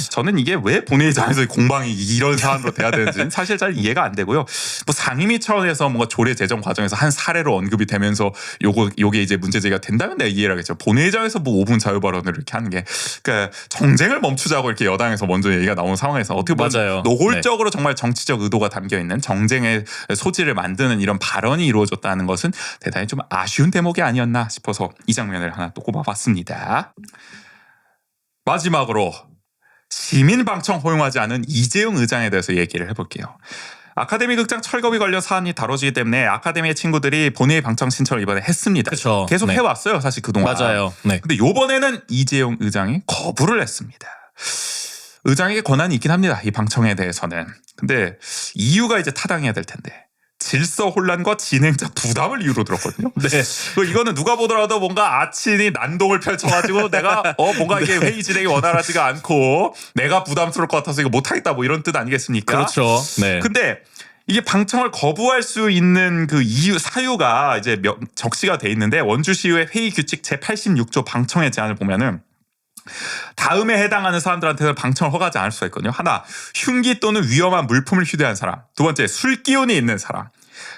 저는 이게 왜 본회의장에서 공방이 이런 사안으로 돼야 되는지는 사실 잘 이해가 안 되고요. 뭐 상임위 차원에서 뭔가 조례 제정 과정에서 한 사례로 언급이 되면서 요게 이제 문제 제기가 된다면 내가 이해를 하겠죠. 본회의장에서 뭐 5분 자유 발언을 이렇게 하는 게 그러니까 정쟁을 멈추자고 이렇게 여당에서 먼저 얘기가 나온 상황에서 어떻게 보면 맞아요. 노골적으로 정말 정치적 의도가 담겨 있는 정쟁의 소지를 만드는 이런 발언이 이루어졌다는 것은 대단히 좀 아쉬운 대목이 아니었나 싶어서 이 장면을 하나 또 꼽아봤습니다. 마지막으로 시민 방청 허용하지 않은 이재용 의장에 대해서 얘기를 해볼게요. 아카데미 극장 철거비 관련 사안이 다뤄지기 때문에 아카데미의 친구들이 본회의 방청 신청을 이번에 했습니다. 그쵸. 계속 네. 해왔어요, 사실 그동안. 맞아요. 네. 근데 요번에는 이재용 의장이 거부를 했습니다. 의장에게 권한이 있긴 합니다. 이 방청에 대해서는. 근데 이유가 이제 타당해야 될 텐데. 질서 혼란과 진행자 부담을 이유로 들었거든요. 네. 이거는 누가 보더라도 뭔가 아친이 난동을 펼쳐가지고 내가 뭔가 이게 회의 진행이 원활하지가 않고 내가 부담스러울 것 같아서 이거 못하겠다 뭐 이런 뜻 아니겠습니까? 그렇죠. 네. 근데 이게 방청을 거부할 수 있는 그 이유 사유가 이제 적시가 돼 있는데 원주시의회 회의 규칙 제 86조 방청의 제한을 보면은 다음에 해당하는 사람들한테는 방청을 허가하지 않을 수가 있거든요. 하나, 흉기 또는 위험한 물품을 휴대한 사람. 두 번째, 술 기운이 있는 사람.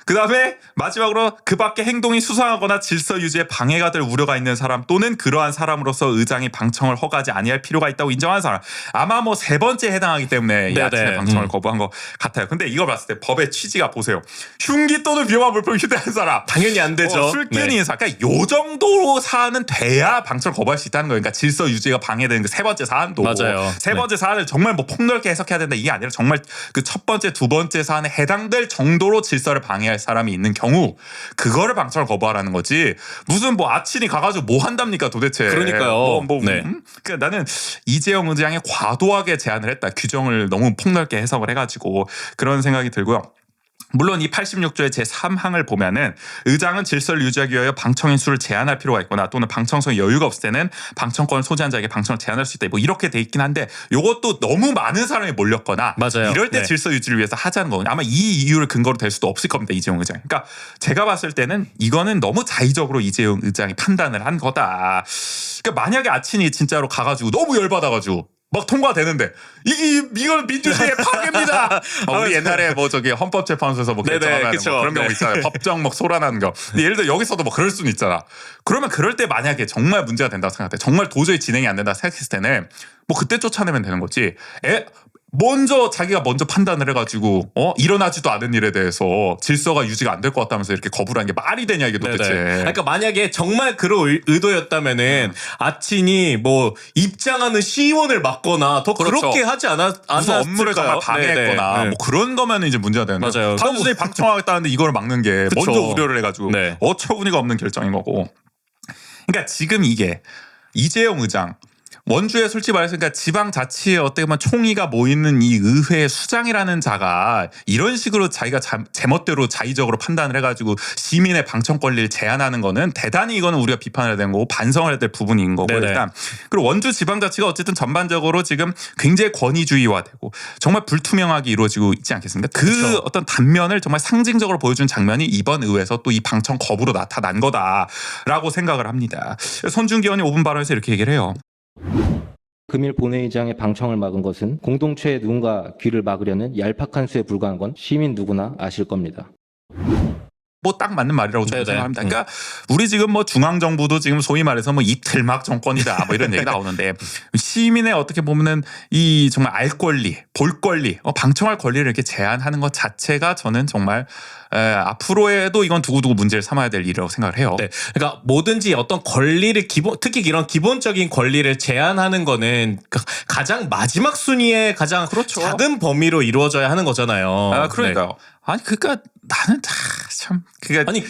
그 다음에 마지막으로 그 밖에 행동이 수상하거나 질서 유지에 방해가 될 우려가 있는 사람 또는 그러한 사람으로서 의장이 방청을 허가하지 아니할 필요가 있다고 인정하는 사람. 아마 뭐 세 번째 해당하기 때문에 이 아침에 방청을 거부한 것 같아요. 근데 이걸 봤을 때 법의 취지가 보세요. 흉기 또는 위험한 물품을 휴대한 사람. 당연히 안 되죠. 술 기운이 네. 있는 사람. 그러니까 요 정도 사안은 돼야 방청을 거부할 수 있다는 거예요. 그러니까 질서 유지가 방해되는 그 세 번째 사안도. 맞아요. 세 번째 사안을 정말 뭐 폭넓게 해석해야 된다 이게 아니라 정말 그 첫 번째, 두 번째 사안에 해당될 정도로 질서를 방해할 사람이 있는 경우 그거를 방청을 거부하라는 거지. 무슨 뭐 아친이 가가지고 뭐 한답니까 도대체. 그러니까요. 네. 그러니까 나는 이재용 의장이 과도하게 제안을 했다. 규정을 너무 폭넓게 해석을 해가지고 그런 생각이 들고요. 물론 이 86조의 제3항을 보면은 의장은 질서를 유지하기 위하여 방청인 수를 제한할 필요가 있거나 또는 방청소에 여유가 없을 때는 방청권을 소지한 자에게 방청을 제한할 수 있다. 뭐 이렇게 돼 있긴 한데 이것도 너무 많은 사람이 몰렸거나 맞아요. 이럴 때 네. 질서 유지를 위해서 하자는 거거든요. 아마 이 이유를 근거로 될 수도 없을 겁니다. 이재용 의장. 그러니까 제가 봤을 때는 이거는 너무 자의적으로 이재용 의장이 판단을 한 거다. 그러니까 만약에 아친이 진짜로 가가지고 너무 열받아가지고 막 통과되는데 이건 민주주의의 파괴입니다. 우리 옛날에 뭐 저기 헌법재판소에서 뭐 결정하면 그쵸. 뭐 그런 경우 네. 있잖아요. 법정 막 소란하는 거. 근데 예를 들어 여기서도 뭐 그럴 수는 있잖아. 그러면 그럴 때 만약에 정말 문제가 된다고 생각할 때 정말 도저히 진행이 안 된다 생각했을 때는 뭐 그때 쫓아내면 되는 거지. 자기가 먼저 판단을 해가지고 일어나지도 않은 일에 대해서 질서가 유지가 안 될 것 같다면서 이렇게 거부를 한 게 말이 되냐 이게 도대체. 그러니까 만약에 정말 그럴 의도였다면은 아친이 뭐 입장하는 시의원을 막거나 더 그렇죠. 그렇게 하지 무슨 않았을까요? 업무를 정말 방해했거나 네네. 뭐 그런 거면 이제 문제가 되는 거예요. 맞아요. 단순히 방청하겠다는데 이걸 막는 게 그쵸. 먼저 우려를 해가지고 네. 어처구니가 없는 결정인 거고. 그러니까 지금 이게 이재용 의장 원주에 솔직히 말해서 그러니까 지방자치에 어떻게 보면 총의가 모이는 이 의회 수장이라는 자가 이런 식으로 자기가 제멋대로 자의적으로 판단을 해가지고 시민의 방청 권리를 제한하는 거는 대단히 이거는 우리가 비판을 해야 되는 거고 반성을 해야 될 부분인 거고 네네. 일단 그리고 원주 지방자치가 어쨌든 전반적으로 지금 굉장히 권위주의화되고 정말 불투명하게 이루어지고 있지 않겠습니까? 그 어떤 단면을 정말 상징적으로 보여준 장면이 이번 의회에서 또 이 방청 거부로 나타난 거다라고 생각을 합니다. 손준기 의원이 5분 발언에서 이렇게 얘기를 해요. 금일 본회의장의 방청을 막은 것은 공동체의 누군가 귀를 막으려는 얄팍한 수에 불과한 건 시민 누구나 아실 겁니다. 뭐 딱 맞는 말이라고 저는 네네. 생각합니다. 그러니까 우리 지금 뭐 중앙 정부도 지금 소위 말해서 뭐 이틀막 정권이다 뭐 이런 얘기 나오는데 시민의 어떻게 보면은 이 정말 알 권리, 볼 권리, 방청할 권리를 이렇게 제한하는 것 자체가 저는 정말 앞으로에도 이건 두고두고 문제를 삼아야 될 일이라고 생각을 해요. 네. 그러니까 뭐든지 어떤 권리를 특히 이런 기본적인 권리를 제한하는 거는 가장 마지막 순위에 가장 그렇죠. 작은 범위로 이루어져야 하는 거잖아요. 그러니까요. 네. 아니 그러니까 나는 참 그러니까 아니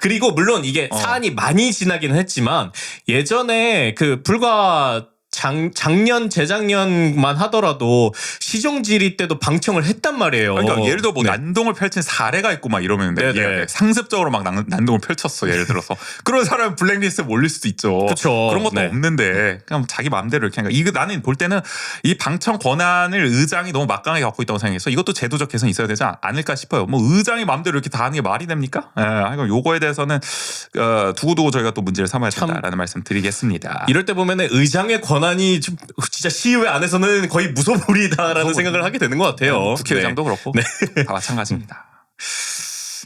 그리고 물론 이게 사안이 많이 지나기는 했지만 예전에 그 불과 작년 재작년만 하더라도 시종지리 때도 방청을 했단 말이에요. 그러니까 예를 들어 뭐 네. 난동을 펼친 사례가 있고 막 이러면 네네. 이해가 돼. 상습적으로 막 난동을 펼쳤어 예를 들어서 그런 사람은 블랙리스트에 올릴 수도 있죠. 그쵸. 그런 것도 네. 없는데 그냥 자기 마음대로 이렇게 하니까 이거 나는 볼 때는 이 방청 권한을 의장이 너무 막강하게 갖고 있다고 생각해서 이것도 제도적 개선이 있어야 되지 않을까 싶어요. 뭐 의장이 마음대로 이렇게 다 하는 게 말이 됩니까? 하여간 요거에 대해서는 두고두고 저희가 또 문제를 삼아야 된다라는 말씀 드리겠습니다. 이럴 때 보면은 의장의 권한이 좀 진짜 시의회 안에서는 거의 무소불위다라는 생각을 하게 되는 것 같아요. 국회의장도 네. 그렇고 다 마찬가지입니다.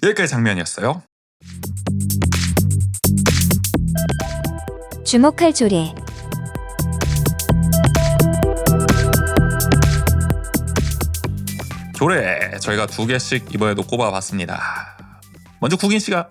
여기까지 장면이었어요. 주목할 조례. 조례 저희가 2개씩 이번에도 꼽아봤습니다. 먼저 국인 씨가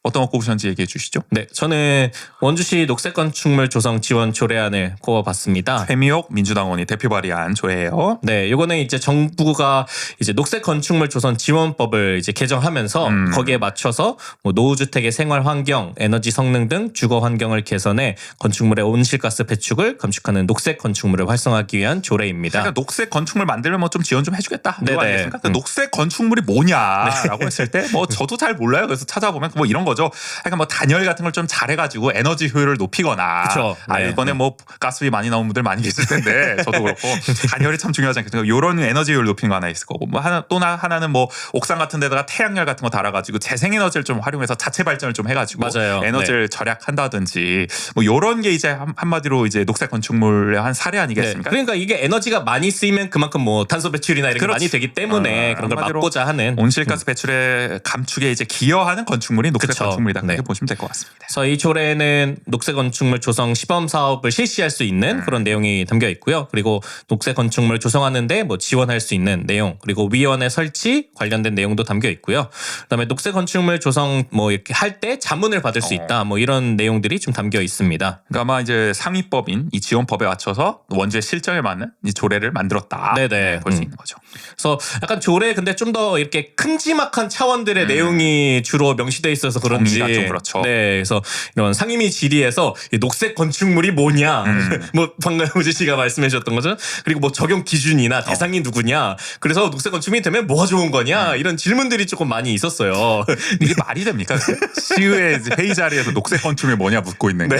어떤 거 꼽으셨는지 얘기해 주시죠. 네, 저는 원주시 녹색건축물 조성 지원 조례안을 꼽아봤습니다. 최미옥 민주당원이 대표 발의한 조례예요. 네, 요거는 이제 정부가 이제 녹색건축물 조성 지원법을 이제 개정하면서 거기에 맞춰서 뭐 노후주택의 생활 환경, 에너지 성능 등 주거 환경을 개선해 건축물의 온실가스 배출을 감축하는 녹색 건축물을 활성화하기 위한 조례입니다. 그러니까 녹색 건축물 만들면 뭐 좀 지원 좀 해주겠다. 네네. 그거 아니겠습니까? 그 녹색 건축물이 뭐냐라고 했을 때 뭐 저도 잘 몰라요. 그래서 찾아보면 뭐 이런 거죠. 그러니까 뭐 단열 같은 걸 좀 잘해가지고 에너지 효율을 높이거나. 그쵸. 네. 이번에 뭐 가스비 많이 나온 분들 많이 계실 텐데 저도 그렇고 단열이 참 중요하지 않겠습니까? 이런 에너지 효율 높이는 거 하나 있을 거고 뭐 하나는 뭐 옥상 같은 데다가 태양열 같은 거 달아가지고 재생에너지를 좀 활용해서 자체 발전을 좀 해가지고 맞아요. 에너지를 절약한다든지 뭐 이런 게 이제 한마디로 이제 녹색 건축물의 한 사례 네, 아니겠습니까? 그러니까 이게 에너지가 많이 쓰이면 그만큼 뭐 탄소 배출이나 이런 게 많이 되기 때문에 그런 걸 한마디로 막고자 하는 온실가스 배출의 감축에 이제 기여하는 건축물이 녹색 그쵸. 건축물이다. 그렇게 네. 보시면 될 것 같습니다. 그래서 이 조례는 녹색 건축물 조성 시범 사업을 실시할 수 있는 그런 내용이 담겨 있고요. 그리고 녹색 건축물 조성하는데 뭐 지원할 수 있는 내용, 그리고 위원회 설치 관련된 내용도 담겨 있고요. 그다음에 녹색 건축물 조성 뭐 이렇게 할 때 자문을 받을 수 있다. 뭐 이런 내용들이 좀 담겨 있습니다. 그러니까 아마 이제 상위법인 이 지원법에 맞춰서 원주의 실정에 맞는 이 조례를 만들었다. 네네. 볼 수 있는 거죠. 그래서 약간 조례 근데 좀 더 이렇게 큼지막한 차원들의 내용이 주로 명시돼 있어서 그런지 정의가 좀 그렇죠. 네, 그래서 이런 상임위 질의에서 이 녹색 건축물이 뭐냐, 뭐 방금 우지 씨가 말씀해주셨던 거죠. 그리고 뭐 적용 기준이나 대상이 누구냐. 그래서 녹색 건축물이 되면 뭐가 좋은 거냐 이런 질문들이 조금 많이 있었어요. 이게 말이 됩니까? 시의회 회의 자리에서 녹색 건축물이 뭐냐 묻고 있는 게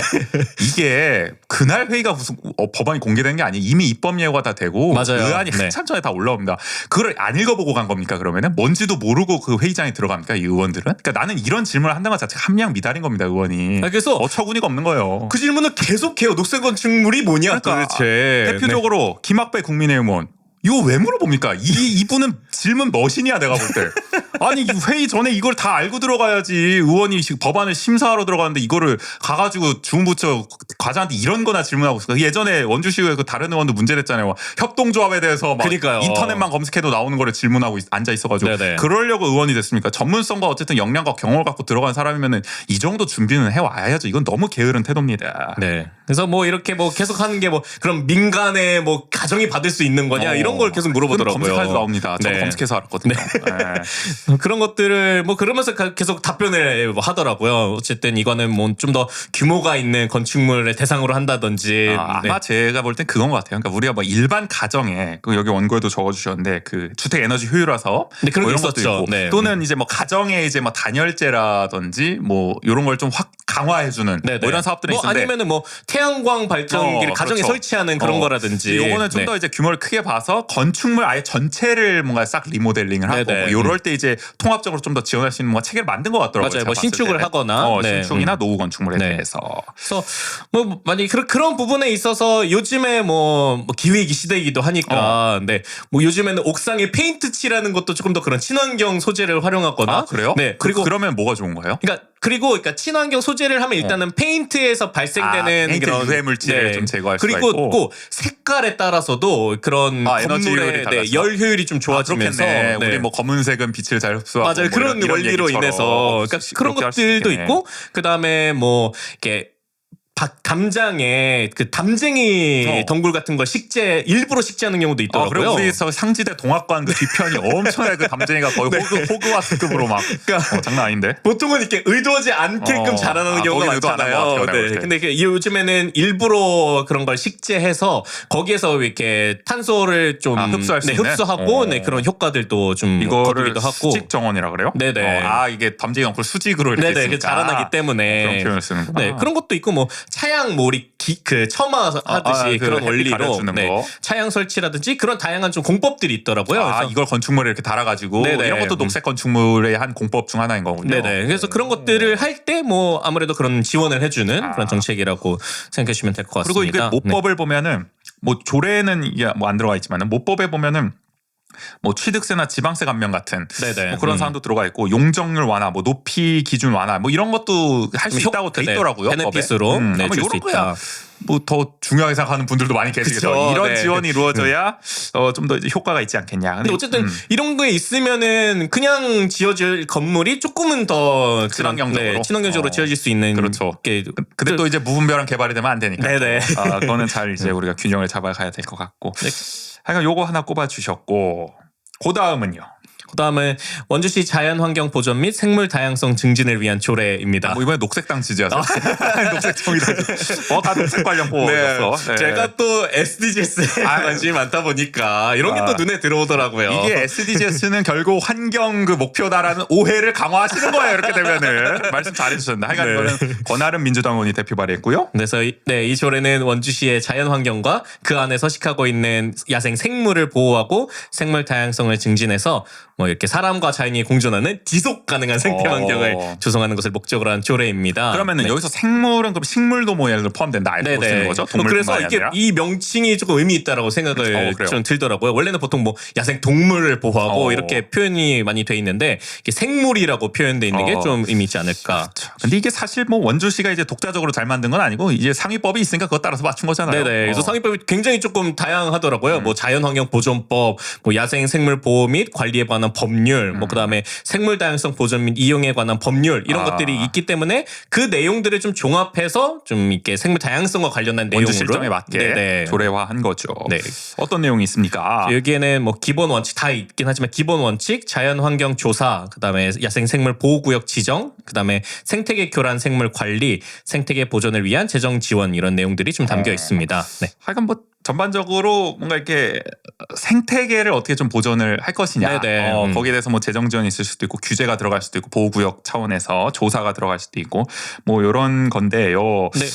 이게 그날 회의가 무슨 법안이 공개된 게 아니에요. 이미 입법 예고가 다 되고 맞아요. 의안이 네. 한참 전에 다 올라옵니다. 그걸 안 읽어보고 간 겁니까? 그러면은 뭔지도 모르고 그 회의장에 들어갑니까? 이 의원들은? 그러니까 나는 이런 질문을 한다는 것 자체가 함량 미달인 겁니다. 의원이. 그래서 어처구니가 없는 거예요. 그 질문을 계속해요. 녹색 건축물이 뭐냐 그러니까 도대체. 대표적으로 김학배 국민의힘 의원 이거 왜 물어봅니까? 이분은 질문 머신이야 내가 볼 때. 아니 회의 전에 이걸 다 알고 들어가야지. 의원이 법안을 심사하러 들어가는데 이거를 가가지고 주무부처 과장한테 이런 거나 질문하고 있어. 예전에 원주시의회 그 다른 의원도 문제됐잖아요. 협동조합에 대해서 막 그러니까요. 인터넷만 검색해도 나오는 거를 질문하고 앉아 있어가지고 네네. 그러려고 의원이 됐습니까? 전문성과 어쨌든 역량과 경험을 갖고 들어간 사람이면은 이 정도 준비는 해와야죠. 이건 너무 게으른 태도입니다. 네. 그래서 뭐 이렇게 뭐 계속 하는 게 뭐 그럼 민간의 뭐 가정이 받을 수 있는 거냐 이런 걸 계속 물어보더라고요. 검색해서 나옵니다. 저도 네. 검색해서 알았거든요. 네. 그런 것들을 뭐 그러면서 계속 답변을 뭐 하더라고요. 어쨌든 이거는 뭐 좀 더 규모가 있는 건축물을 대상으로 한다든지. 아마 제가 볼 땐 그건 것 같아요. 그러니까 우리가 뭐 일반 가정에 그 여기 원고에도 적어주셨는데 그 주택 에너지 효율화 사업 네, 그런 뭐 게 이런 것도 있었죠. 있고 네. 또는 이제 뭐 가정에 이제 뭐 단열재라든지 뭐 이런 걸 좀 확 강화해주는 네네. 뭐 이런 사업들이 뭐 있는데 아니면은 뭐 태양광 발전기를 가정에 그렇죠. 설치하는 그런 거라든지. 요거는 좀 더 이제 규모를 크게 봐서 건축물 아예 전체를 뭔가 싹 리모델링을 하고 네네. 뭐 이럴 때 이제 통합적으로 좀 더 지원할 수 있는 뭔가 체계를 만든 것 같더라고요. 맞아요. 제가 뭐 봤을 신축을 때. 하거나 네. 신축이나 노후 건축물에 네. 대해서. 그래서 뭐 만약 그런 부분에 있어서 요즘에 뭐 기후위기 시대이기도 하니까 네. 뭐 요즘에는 옥상에 페인트 칠하는 것도 조금 더 그런 친환경 소재를 활용하거나 아 그래요? 네. 그리고 그러면 뭐가 좋은 거예요? 그러니까 친환경 소재를 하면 일단은 페인트에서 발생되는 페인트 그런 유해 물질을 좀 제거할 수가 그리고 있고. 또 색깔에 따라서도 그런 에너지 효율이 건물의 달라서. 열 효율이 좀 좋아지면서 그렇겠네. 네. 우리 뭐 검은색은 빛을 잘 흡수하고 맞아요. 뭐 그런 이런 원리로 얘기처럼. 인해서 그러니까 그런 그렇게 할수 것들도 있겠네. 있고 그다음에 뭐 이렇게 감장에 그 담쟁이 덩굴 같은 걸 일부러 식재하는 경우도 있더라고요. 그리고 우리에서 상지대 동학관 그 뒤편이 엄청나게 그 담쟁이가 거의 호그와트급으로 막 그러니까 장난 아닌데. 보통은 이렇게 의도하지 않게끔 자라나는 경우가 거긴 의도 안 한것 많잖아요. 같아요, 내가 볼 때. 근데 요즘에는 일부러 그런 걸 식재해서 거기에서 이렇게 탄소를 좀 흡수할 수 있는? 흡수하고 그런 효과들도 좀 이거를 거두기도 하고. 수직 정원이라 그래요? 네네. 이게 담쟁이 덩굴 수직으로 이렇게 네네, 있으니까 자라나기 때문에 그런 표현을 쓰는구나. 네, 그런 것도 있고 뭐 차양 몰이 그 처마 하듯이 그 그런 햇빛 원리로 가려주는 거. 차양 설치라든지 그런 다양한 좀 공법들이 있더라고요. 그래서 이걸 건축물에 이렇게 달아가지고 네네. 이런 것도 녹색 건축물의 한 공법 중 하나인 거군요. 네네. 그래서 그런 것들을 할 때 뭐 아무래도 그런 지원을 해주는 그런 정책이라고 생각해 주시면 될 것 그리고 같습니다. 이게 모법을 보면은 뭐 조례는 이게 뭐 안 들어가 있지만은 모법에 보면은 뭐 취득세나 지방세 감면 같은 네네. 뭐 그런 사항도 들어가 있고 용적률 완화, 뭐 높이 기준 완화, 뭐 이런 것도 할 수 있다고 돼 있더라고요. 베네핏으로 아마 줄 수 이런 거야. 있다. 뭐 더 중요하게 생각하는 분들도 많이 계시겠죠. 그쵸, 이런 네. 지원이 이루어져야 좀 더 효과가 있지 않겠냐. 근데 어쨌든 이런 거에 있으면은 그냥 지어질 건물이 조금은 더 친환경적으로. 친환경적으로 지어질 수 있는 그렇죠. 게 근데 또 이제 무분별한 개발이 되면 안 되니까. 네네. 그거는 잘 이제 우리가 균형을 잡아가야 될 것 같고. 네. 하여간 요거 하나 꼽아주셨고, 그 다음은요. 그다음에 원주시 자연환경 보전 및 생물 다양성 증진을 위한 조례입니다. 뭐 이번에 녹색당 지지하세요? 녹색 정의당. 다 녹색 관련 뽑아줬어. 네. 제가 또 SDGs에 관심이 많다 보니까 이런 게 또 눈에 들어오더라고요. 이게 SDGs는 결국 환경 그 목표다라는 오해를 강화하시는 거예요. 이렇게 되면은 말씀 잘해주셨는데 하여간 이거는 권아름 민주당 의원이 대표 발의했고요. 그래서 이 조례는 원주시의 자연환경과 그 안에 서식하고 있는 야생 생물을 보호하고 생물 다양성을 증진해서 뭐 이렇게 사람과 자연이 공존하는 지속 가능한 생태 환경을 조성하는 것을 목적으로 한 조례입니다. 그러면은 여기서 생물은 그럼 식물도 뭐 예를 들어 포함된다 이렇게 볼 수 있는 거죠? 그래서 이게 이 명칭이 조금 의미 있다라고 생각을 좀 들더라고요. 원래는 보통 뭐 야생 동물을 보호하고 이렇게 표현이 많이 돼 있는데 이게 생물이라고 표현돼 있는 게 좀 의미 있지 않을까. 그렇죠. 근데 이게 사실 뭐 원주시가 이제 독자적으로 잘 만든 건 아니고 이제 상위법이 있으니까 그것 따라서 맞춘 거잖아요. 네네. 그래서 상위법이 굉장히 조금 다양하더라고요. 뭐 자연환경 보존법, 뭐 야생 생물 보호 및 관리에 관한 법률, 뭐 그다음에 생물 다양성 보존 및 이용에 관한 법률 이런 것들이 있기 때문에 그 내용들을 좀 종합해서 좀 이렇게 생물 다양성과 관련된 내용으로 원주 실정에 맞게 조례화한 거죠. 네. 어떤 내용이 있습니까? 여기에는 뭐 기본 원칙 다 있긴 하지만 기본 원칙, 자연환경 조사, 그다음에 야생 생물 보호구역 지정, 그다음에 생태계 교란 생물 관리, 생태계 보존을 위한 재정 지원 이런 내용들이 좀 담겨 있습니다. 네. 하여간 뭐 전반적으로 뭔가 이렇게 생태계를 어떻게 좀 보존을 할 것이냐. 거기에 대해서 뭐 재정 지원이 있을 수도 있고 규제가 들어갈 수도 있고 보호구역 차원에서 조사가 들어갈 수도 있고 뭐 이런 건데요. 네.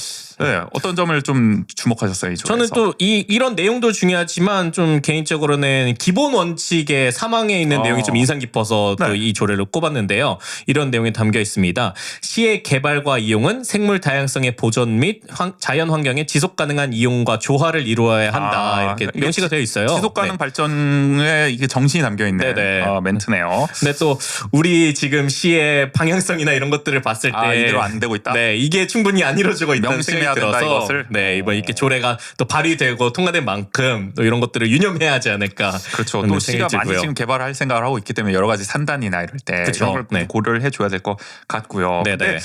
네, 어떤 점을 좀 주목하셨어요, 이 조례에서? 저는 또 이런 내용도 중요하지만 좀 개인적으로는 기본 원칙의 사망에 있는 내용이 좀 인상 깊어서 또 이 조례를 꼽았는데요. 이런 내용이 담겨 있습니다. 시의 개발과 이용은 생물 다양성의 보존 및 자연 환경의 지속 가능한 이용과 조화를 이루어야 한다. 이렇게 명시가 되어 있어요. 지속 가능 발전에 이게 정신이 담겨 있는 멘트네요. 근데 또 우리 지금 시의 방향성이나 이런 것들을 봤을 때 이대로 안 되고 있다. 네, 이게 충분히 안 이루어지고 있다는 생각이 들어서 이것을. 네, 이번 이렇게 조례가 또 발의되고 통과된 만큼 또 이런 것들을 유념해야 하지 않을까. 그렇죠. 또 시가 많이 지금 개발을 할 생각을 하고 있기 때문에 여러 가지 산단이나 이럴 때 이런 걸 고려를 해줘야 될 것 같고요. 근데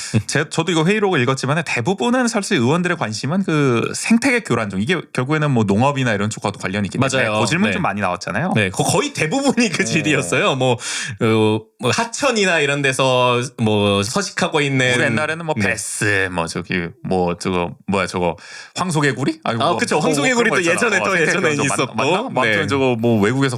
저도 이거 회의록을 읽었지만 대부분은 사실 의원들의 관심은 그 생태계 교란종 이게 결국에는 뭐 농업이나 이런 쪽과도 관련이 있기 때문에 그 질문 좀 많이 나왔잖아요. 네, 거의 대부분이 그 질이었어요. 뭐 하천이나 이런 데서 뭐 서식하고 있는 우리 옛날에는 뭐 베스 뭐 저기 뭐 저거 뭐야 저거 황소개구리? 그쵸. 황소개구리도 예전에 있었고. 맞나? 네. 저거 뭐 외국에서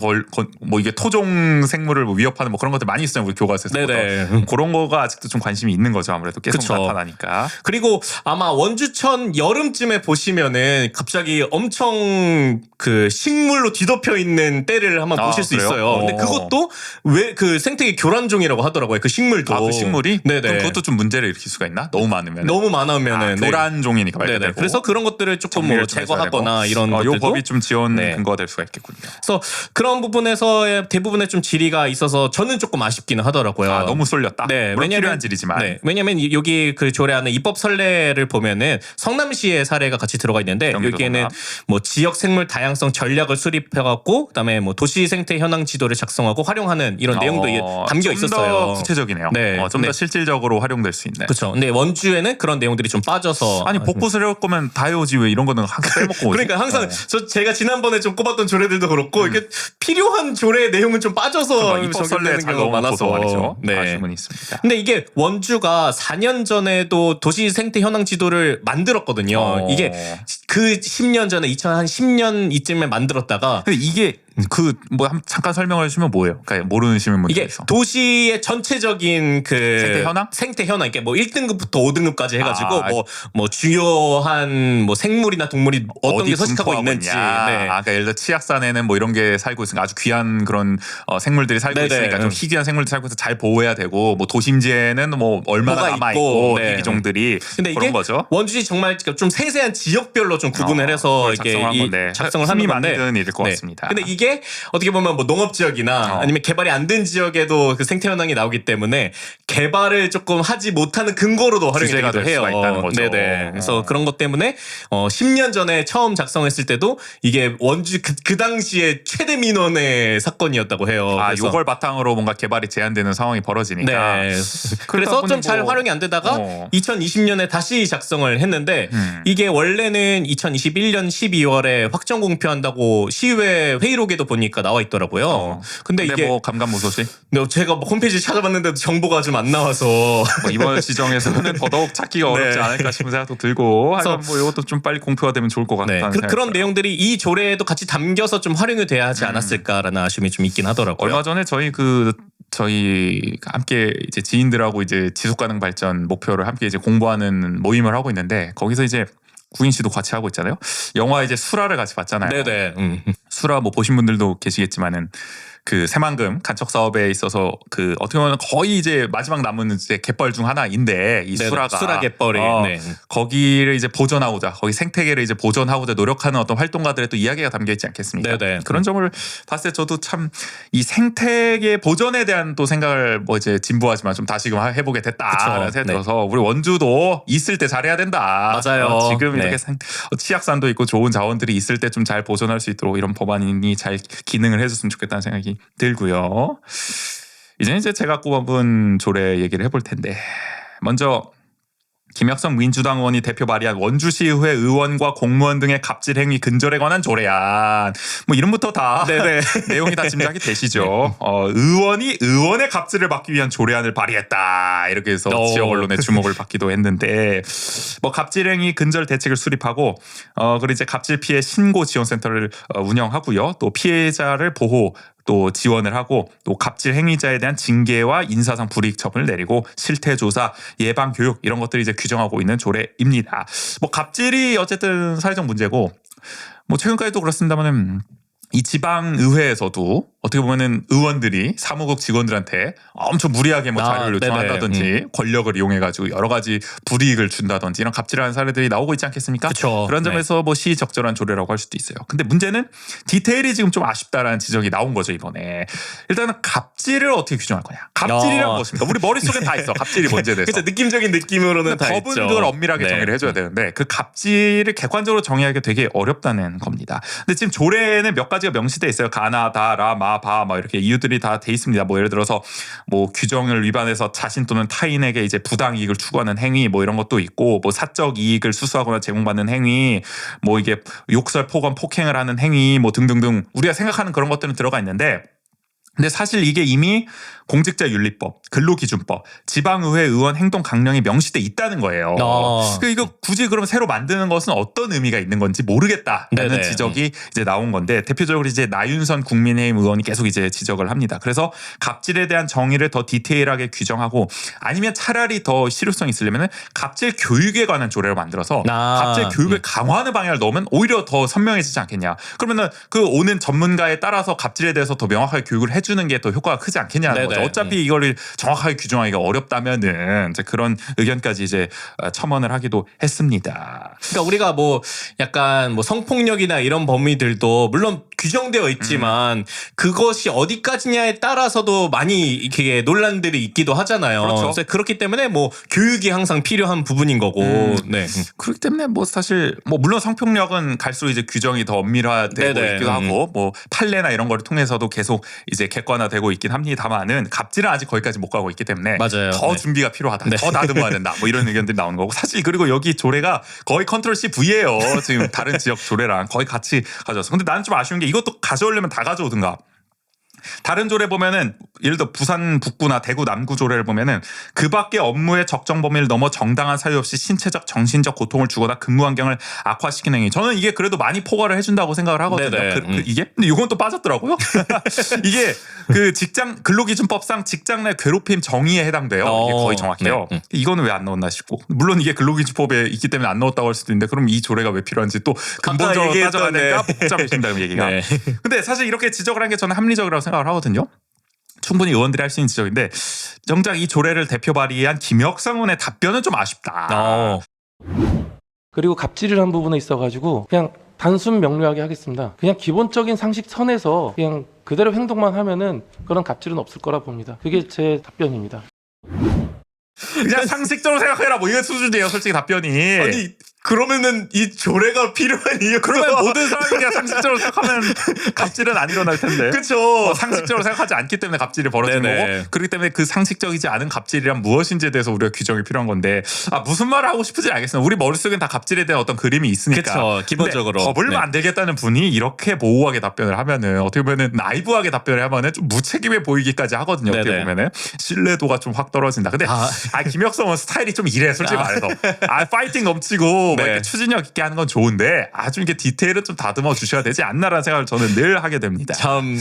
뭐 이게 토종 생물을 뭐 위협하는 뭐 그런 것들 많이 있었잖아요. 우리 교과서에서. 네네. 그런 거가 아직도 좀 관심이 있는 거죠. 아무래도 계속 그쵸. 나타나니까. 그리고 아마 원주천 여름쯤에 보시면은 갑자기 엄청 그 식물로 뒤덮여 있는 때를 한번 보실 수 그래요? 있어요. 근데 그것도 왜 그 생태계 교란종이라고 하더라고요. 그 식물도. 그 식물이? 네네. 그럼 그것도 좀 문제를 일으킬 수가 있나? 너무 많으면. 너무 많으면은 네. 교란종이니까 말 네네. 그대로. 그래서 그런 것들을 조금 뭐 정리를 좀 해줘야 제거하거나 되고. 이런 요 것들도 법이 좀 지원 네. 근거가 될 수가 있겠군요. 그래서 그런 부분에서의 대부분의 좀 질의가 있어서 저는 조금 아쉽기는 하더라고요. 너무 쏠렸다. 네, 물론 필요한 질이지만. 네, 왜냐면 여기 그 조례안의 입법 선례를 보면은 성남시의 사례가 같이 들어가 있는데 경기도 여기에는 성남. 뭐 지역 생물 다양성 전략을 수립해갖고 그다음에 뭐 도시 생태 현황 지도를 작성하고 활용하는 이런 내용도 이게 담겨 좀 있었어요. 더 구체적이네요. 네, 좀 더 네. 실질적으로 활용될 수 있네. 그렇죠. 근데 원주에는 그런 내용들이 좀 빠져서 아니 복붙을 해올 거면 다 해오지 왜 이런 거는 항상 빼먹고 오지? 그러니까 항상 제가 지난번에 좀 꼽았던 조례들도 그렇고 이게 필요한 조례 내용은 좀 빠져서 입법 선례에 적용되는 잘 경우가 넣어놓고서 말이죠. 네. 아쉬움은 있습니다. 근데 이게 원주가 4년 전에도 도시 생태 현황 지도를 만들었거든요. 이게 그 10년 전에 2010년 이쯤에 만들었다가 근데 이게 뭐 잠깐 설명을 해주면 뭐예요? 그러니까 모르는 시민분들 이게 있어. 도시의 전체적인 그 생태 현황? 생태 현황, 이게 뭐 1등급부터 5등급까지 해가지고 아. 뭐 주요한 뭐 생물이나 동물이 어떤 게 서식하고 분포하고 있는지. 있냐. 네. 그러니까 예를 들어 치악산에는 뭐 이런 게 살고 있으니까 아주 귀한 그런 생물들이 살고 네네. 있으니까 좀 희귀한 생물들이 살고 있어서 잘 보호해야 되고 뭐 도심지에는 뭐 얼마나 뭐가 남아 있고, 있고 네. 희귀종들이 근데 그런 이게 거죠. 원주시 정말 좀 세세한 지역별로 좀 구분을 해서 그걸 이게 작성한 건데 작성을 하는 힘이 건데. 많이 드는 일일 것 네. 같습니다. 근데 이게 어떻게 보면 뭐 농업 지역이나 아니면 개발이 안 된 지역에도 그 생태 현황이 나오기 때문에 개발을 조금 하지 못하는 근거로도 활용이 규제가 되기도 될 해요. 수가 있다는 거죠. 네네. 그래서 그런 것 때문에 10년 전에 처음 작성했을 때도 이게 원주 그 당시에 최대 민원의 사건이었다고 해요. 그래서 요걸 바탕으로 뭔가 개발이 제한되는 상황이 벌어지니까. 네. 그러다 그래서 보니 좀 잘 뭐- 활용이 안 되다가 2020년에 다시 작성을 했는데 이게 원래는 2021년 12월에 확정 공표한다고 시의회 회의록에도 보니까 나와 있더라고요. 근데 이게 뭐 감감무소시 제가 뭐 홈페이지 찾아봤는데도 정보가 좀 안 나와서 뭐 이번 지정에서는 더더욱 찾기가 어렵지 네. 않을까 싶은 생각도 들고 그래서- 하여간 뭐 이것도 좀 빨리 공표가 되면 좋을 것 네. 같다는 생각이 그런 들어요. 내용들이 이 조례에도 같이 담겨서 좀 활용이 돼야 하지 않았을까라는 아쉬움이 좀 있긴 하더라고요. 얼마 전에 저희 함께 이제 지인들하고 이제 지속 가능 발전 목표를 함께 이제 공부하는 모임을 하고 있는데 거기서 이제 구인 씨도 같이 하고 있잖아요. 영화 이제 수라를 같이 봤잖아요. 네네. 수라 뭐 보신 분들도 계시겠지만은 그 새만금 간척 사업에 있어서 그 어떻게 보면 거의 이제 마지막 남은 이제 갯벌 중 하나인데 이 네네. 수라가 수라 갯벌이, 네. 거기를 이제 보존하고자 거기 생태계를 이제 보존하고자 노력하는 어떤 활동가들의 또 이야기가 담겨 있지 않겠습니까? 네네. 그런 점을 봤을 때 저도 참 이 생태계 보존에 대한 또 생각을 뭐 이제 진부하지만 좀 다시금 해보게 됐다라는 그쵸. 생각이 네. 들어서 우리 원주도 있을 때 잘해야 된다. 맞아요. 지금 네. 이렇게 치악산도 있고 좋은 자원들이 있을 때 좀 잘 보존할 수 있도록 이런 법안이 잘 기능을 해줬으면 좋겠다는 생각이 들고요. 이제 제가 꼽은 조례 얘기를 해볼 텐데 먼저 김혁성 민주당 의원이 대표 발의한 원주시의회 의원과 공무원 등의 갑질 행위 근절에 관한 조례안. 뭐 이름부터 다 네네. 내용이 다 짐작이 되시죠. 의원이 의원의 갑질을 막기 위한 조례안을 발의했다. 이렇게 해서 지역 언론의 주목을 받기도 했는데 뭐 갑질 행위 근절 대책을 수립하고 그리고 이제 갑질 피해 신고 지원센터를 운영하고요. 또 피해자를 보호 또 지원을 하고 또 갑질 행위자에 대한 징계와 인사상 불이익 처분을 내리고 실태 조사, 예방 교육 이런 것들이 이제 규정하고 있는 조례입니다. 뭐 갑질이 어쨌든 사회적 문제고 뭐 최근까지도 그렇습니다만은 이 지방 의회에서도 어떻게 보면은 의원들이 사무국 직원들한테 엄청 무리하게 뭐 자료를 요청한다든지 권력을 이용해 가지고 여러 가지 불이익을 준다든지 이런 갑질하는 사례들이 나오고 있지 않겠습니까? 그쵸. 그런 점에서 뭐 시적절한 조례라고 할 수도 있어요. 근데 문제는 디테일이 지금 좀 아쉽다라는 지적이 나온 거죠 이번에. 일단은 갑질을 어떻게 규정할 거냐? 갑질이란 무엇입니까? 우리 머릿속에 다 있어. 갑질이 뭔지에 대해서. 그래서 느낌적인 느낌으로는 다 법은 있죠. 그걸 엄밀하게 네. 정의를 해줘야 되는데 그 갑질을 객관적으로 정의하기가 되게 어렵다는 겁니다. 근데 지금 조례에는 몇 가지가 명시돼 있어요. 가나, 다, 라, 마, 바, 막 이렇게 이유들이 다 돼 있습니다. 뭐 예를 들어서 뭐 규정을 위반해서 자신 또는 타인에게 이제 부당 이익을 추구하는 행위 뭐 이런 것도 있고 뭐 사적 이익을 수수하거나 제공받는 행위 뭐 이게 욕설, 폭언, 폭행을 하는 행위 뭐 등등등 우리가 생각하는 그런 것들은 들어가 있는데 근데 사실 이게 이미 공직자윤리법, 근로기준법, 지방의회 의원 행동 강령이 명시돼 있다는 거예요. 그러니까 이거 굳이 그럼 새로 만드는 것은 어떤 의미가 있는 건지 모르겠다라는 네네. 지적이 이제 나온 건데 대표적으로 이제 나윤선 국민의힘 의원이 계속 이제 지적을 합니다. 그래서 갑질에 대한 정의를 더 디테일하게 규정하고 아니면 차라리 더 실효성 있으려면 갑질 교육에 관한 조례를 만들어서 갑질 교육을 강화하는 방향을 넣으면 오히려 더 선명해지지 않겠냐. 그러면은 그 오는 전문가에 따라서 갑질에 대해서 더 명확하게 교육을 해주는 게 더 효과가 크지 않겠냐는 거죠. 어차피 이거를 정확하게 규정하기가 어렵다면은 이제 그런 의견까지 이제 첨언을 하기도 했습니다. 그러니까 우리가 뭐 약간 뭐 성폭력이나 이런 범위들도 물론 규정되어 있지만 그것이 어디까지냐에 따라서도 많이 이렇게 논란들이 있기도 하잖아요. 그렇죠. 그래서 그렇기 때문에 뭐 교육이 항상 필요한 부분인 거고. 네. 그렇기 때문에 뭐 사실 뭐 물론 성폭력은 갈수록 이제 규정이 더 엄밀화되고 네네. 있기도 하고 뭐 판례나 이런 거를 통해서도 계속 이제 객관화되고 있긴 합니다만은 갑질은 아직 거기까지 못 가고 있기 때문에 맞아요. 더 네. 준비가 필요하다. 네. 더 다듬어야 된다. 뭐 이런 의견들이 나오는 거고 사실 그리고 여기 조례가 거의 컨트롤 C/V예요. 지금 다른 지역 조례랑 거의 같이 가져와서. 근데 나는 좀 아쉬운 게 이것도 가져오려면 다 가져오든가. 다른 조례 보면은 예를 들어 부산 북부나 대구 남구 조례를 보면은 그 밖의 업무의 적정 범위를 넘어 정당한 사유 없이 신체적 정신적 고통을 주거나 근무 환경을 악화시키는 행위. 저는 이게 그래도 많이 포괄을 해준다고 생각을 하거든요. 네네. 이게 근데 이건 또 빠졌더라고요. 이게 그 직장 근로기준법상 직장 내 괴롭힘 정의에 해당돼요. 이게 거의 정확해요. 네. 이거는 왜 안 넣었나 싶고 물론 이게 근로기준법에 있기 때문에 안 넣었다고 할 수도 있는데 그럼 이 조례가 왜 필요한지 또 근본적으로 따져야 되니까 복잡해진다는 얘기가. 네. 근데 사실 이렇게 지적을 한 게 저는 합리적이라고 생각을 하거든요. 충분히 의원들이 할 수 있는 지적인데 정작 이 조례를 대표 발의한 김혁성 의원의 답변은 좀 아쉽다. 그리고 갑질을 한 부분에 있어가지고 그냥 단순 명료하게 하겠습니다. 그냥 기본적인 상식 선에서 그냥 그대로 행동만 하면은 그런 갑질은 없을 거라 봅니다. 그게 제 답변입니다. 그냥 상식적으로 생각해라 뭐 이게 수준이에요 솔직히 답변이. 아니 그러면은 이 조례가 필요한 이유 그러면 모든 사람이 그냥 상식적으로 생각하면 갑질은 안 일어날 텐데. 그렇죠. 상식적으로 생각하지 않기 때문에 갑질이 벌어지는 네네. 거고 그렇기 때문에 그 상식적이지 않은 갑질이란 무엇인지에 대해서 우리가 규정이 필요한 건데 무슨 말을 하고 싶은지 알겠습니다. 우리 머릿속엔 다 갑질에 대한 어떤 그림이 있으니까. 그렇죠. 기본적으로. 근데 법을 네. 만들겠다는 분이 이렇게 모호하게 답변을 하면은 어떻게 보면은 나이브하게 답변을 하면은 좀 무책임해 보이기까지 하거든요. 어떻게 네네. 보면은 신뢰도가 좀 확 떨어진다. 근데 김혁성은 스타일이 좀 이래 솔직히 말해서 파이팅 넘치고 뭐 네. 이렇게 추진력 있게 하는 건 좋은데 좀 이게 디테일은 좀 다듬어 주셔야 되지 않나라는 생각을 저는 늘 하게 됩니다. 참,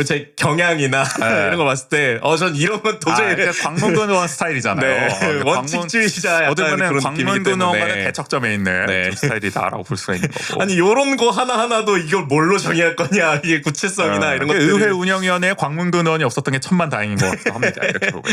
제 경향이나 이런 거 봤을 때, 전 이런 건 도저히. 광문근 의원 스타일이잖아요. 네. 원칙주의자 약간 어쩌면 그런 광문근 느낌이기 때문에. 의원과는 대척점에 있는 네. 스타일이다라고 볼 수가 있는 거고. 아니, 요런 거 하나하나도 이걸 뭘로 정의할 거냐, 이게 구체성이나 이런 것들. 의회 운영위원회에 광문근 의원이 없었던 게 천만다행인 것 같기도 합니다. 이렇게 보면.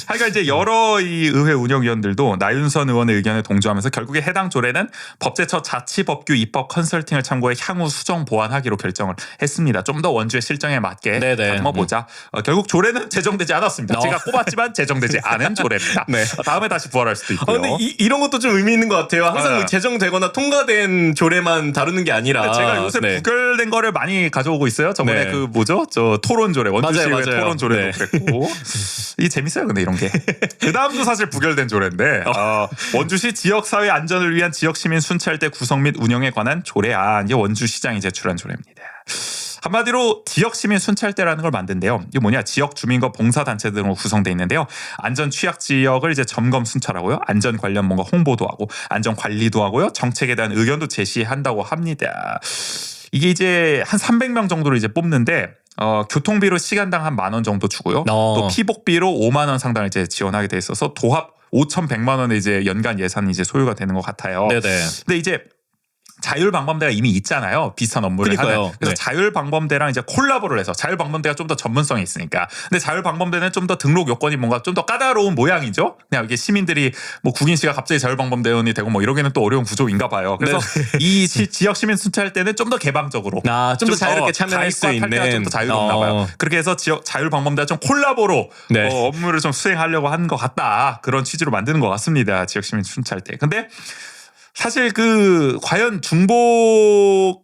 하여간 이제 여러 이 의회 운영위원들도 나윤선 의원의 의견에 동조하면서 결국에 해당 조례는 법제처 자치법규 입법 컨설팅을 참고해 향후 수정 보완하기로 결정을 했습니다. 좀 더 원주의 실정에 맞게 네네. 다듬어 보자. 결국 조례는 제정되지 않았습니다. 제가 꼽았지만 제정되지 않은 조례입니다. 네. 다음에 다시 부활할 수도 있고요. 근데 이런 것도 좀 의미 있는 것 같아요. 항상 네. 뭐 제정되거나 통과된 조례만 다루는 게 아니라. 제가 요새 네. 부결된 거를 많이 가져오고 있어요. 저번에 네. 그 뭐죠? 저 토론 조례, 원주시의 맞아요. 토론 조례도 네. 그랬고 이게 재밌어요. 근데 이런 게 그 다음도 사실 부결된 조례인데 원주시 지역사회 안전을 위한 지역시민 순찰대 구성 및 운영에 관한 조례안. 이게 원주시장이 제출한 조례입니다. 한마디로 지역시민 순찰대라는 걸 만든대요. 이게 뭐냐? 지역 주민과 봉사단체 등으로 구성돼 있는데요. 안전 취약 지역을 이제 점검 순찰하고요. 안전 관련 뭔가 홍보도 하고 안전 관리도 하고요. 정책에 대한 의견도 제시한다고 합니다. 이게 이제 한 300명 정도를 이제 뽑는데 교통비로 시간당 한 10,000원 정도 주고요. 또 피복비로 5만 원 상당을 이제 지원하게 돼 있어서 도합 5,100만 원의 이제 연간 예산이 이제 소요가 되는 것 같아요. 네네. 근데 이제 자율방범대가 이미 있잖아요. 비슷한 업무를 그러니까요. 하는. 그래서 네. 자율방범대랑 이제 콜라보를 해서 자율방범대가 좀 더 전문성이 있으니까. 근데 자율방범대는 좀 더 등록 요건이 뭔가 좀 더 까다로운 모양이죠. 그냥 이게 시민들이 뭐 국인 씨가 갑자기 자율방범대원이 되고 뭐 이러기는 또 어려운 구조인가 봐요. 그래서 이 지역 시민 순찰 때는 좀 더 개방적으로, 좀 더 자유롭게 참여할 수 있는. 좀더 자유롭나 봐요. 그렇게 해서 지역 자율방범대가 좀 콜라보로 네. 업무를 좀 수행하려고 하는 것 같다. 그런 취지로 만드는 것 같습니다. 지역 시민 순찰 때. 근데 사실 그 과연 중복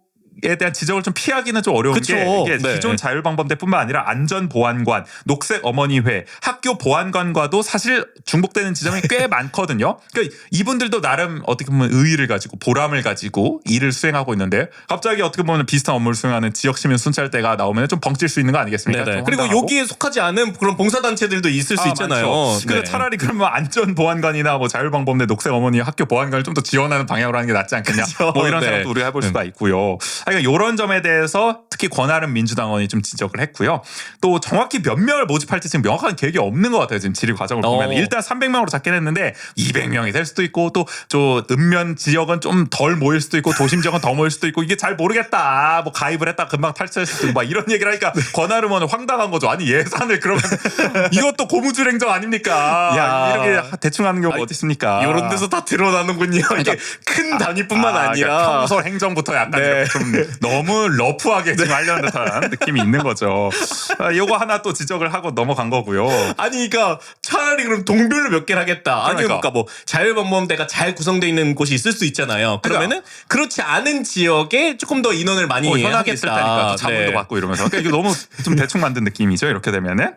대한 지적을 좀 피하기는 좀 어려운 그쵸. 게 이게 네. 기존 자율방범대뿐만 아니라 안전보안관, 녹색어머니회, 학교보안관과도 사실 중복되는 지점이 꽤 많거든요. 그러니까 이분들도 나름 어떻게 보면 의의를 가지고 보람을 가지고 일을 수행하고 있는데 갑자기 어떻게 보면 비슷한 업무를 수행하는 지역시민 순찰대가 나오면 좀 벙칠 수 있는 거 아니겠습니까? 네네. 좀 그리고 황당하고. 여기에 속하지 않은 그런 봉사단체들도 있을 수 있잖아요. 많죠. 그래서 네. 차라리 그러면 안전보안관이나 뭐 자율방범대 녹색어머니 학교 보안관을 좀 더 지원하는 방향으로 하는 게 낫지 않겠냐. 그렇죠. 뭐 이런 네. 생각도 우리가 해볼 수가 있고요. 그러니까 이런 점에 대해서 특히 권아름 민주당원이 좀 지적을 했고요. 또 정확히 몇 명을 모집할지 지금 명확한 계획이 없는 것 같아요. 지금 질의 과정을 보면 일단 300명으로 잡긴 했는데 200명이 될 수도 있고 또 읍면 지역은 좀 덜 모일 수도 있고 도심 지역은 더 모일 수도 있고 이게 잘 모르겠다. 뭐 가입을 했다 금방 탈퇴할 수도 있고 막 이런 얘기를 하니까 권아름 의원은 황당한 거죠. 아니 예산을 그러면 이것도 고무줄 행정 아닙니까? 야. 이렇게 대충 하는 경우가 어디 있습니까? 이런 데서 다 드러나는군요. 이게 큰 단위뿐만 아니라 그러니까 평소 행정부터 약간 네. 이렇게 좀 너무 러프하게 지금 하려는 듯한 느낌이 있는 거죠. 요거 하나 또 지적을 하고 넘어간 거고요. 아니, 그러니까 차라리 그럼 동별로 몇 개를 하겠다. 아니면 그러니까. 뭐 자율방범대가 잘 구성되어 있는 곳이 있을 수 있잖아요. 그러면은 그렇지 않은 지역에 조금 더 인원을 많이 현하게 쓸 하겠다. 테니까 또 자문도 네. 받고 이러면서 그러니까 이거 너무 좀 대충 만든 느낌이죠. 이렇게 되면은.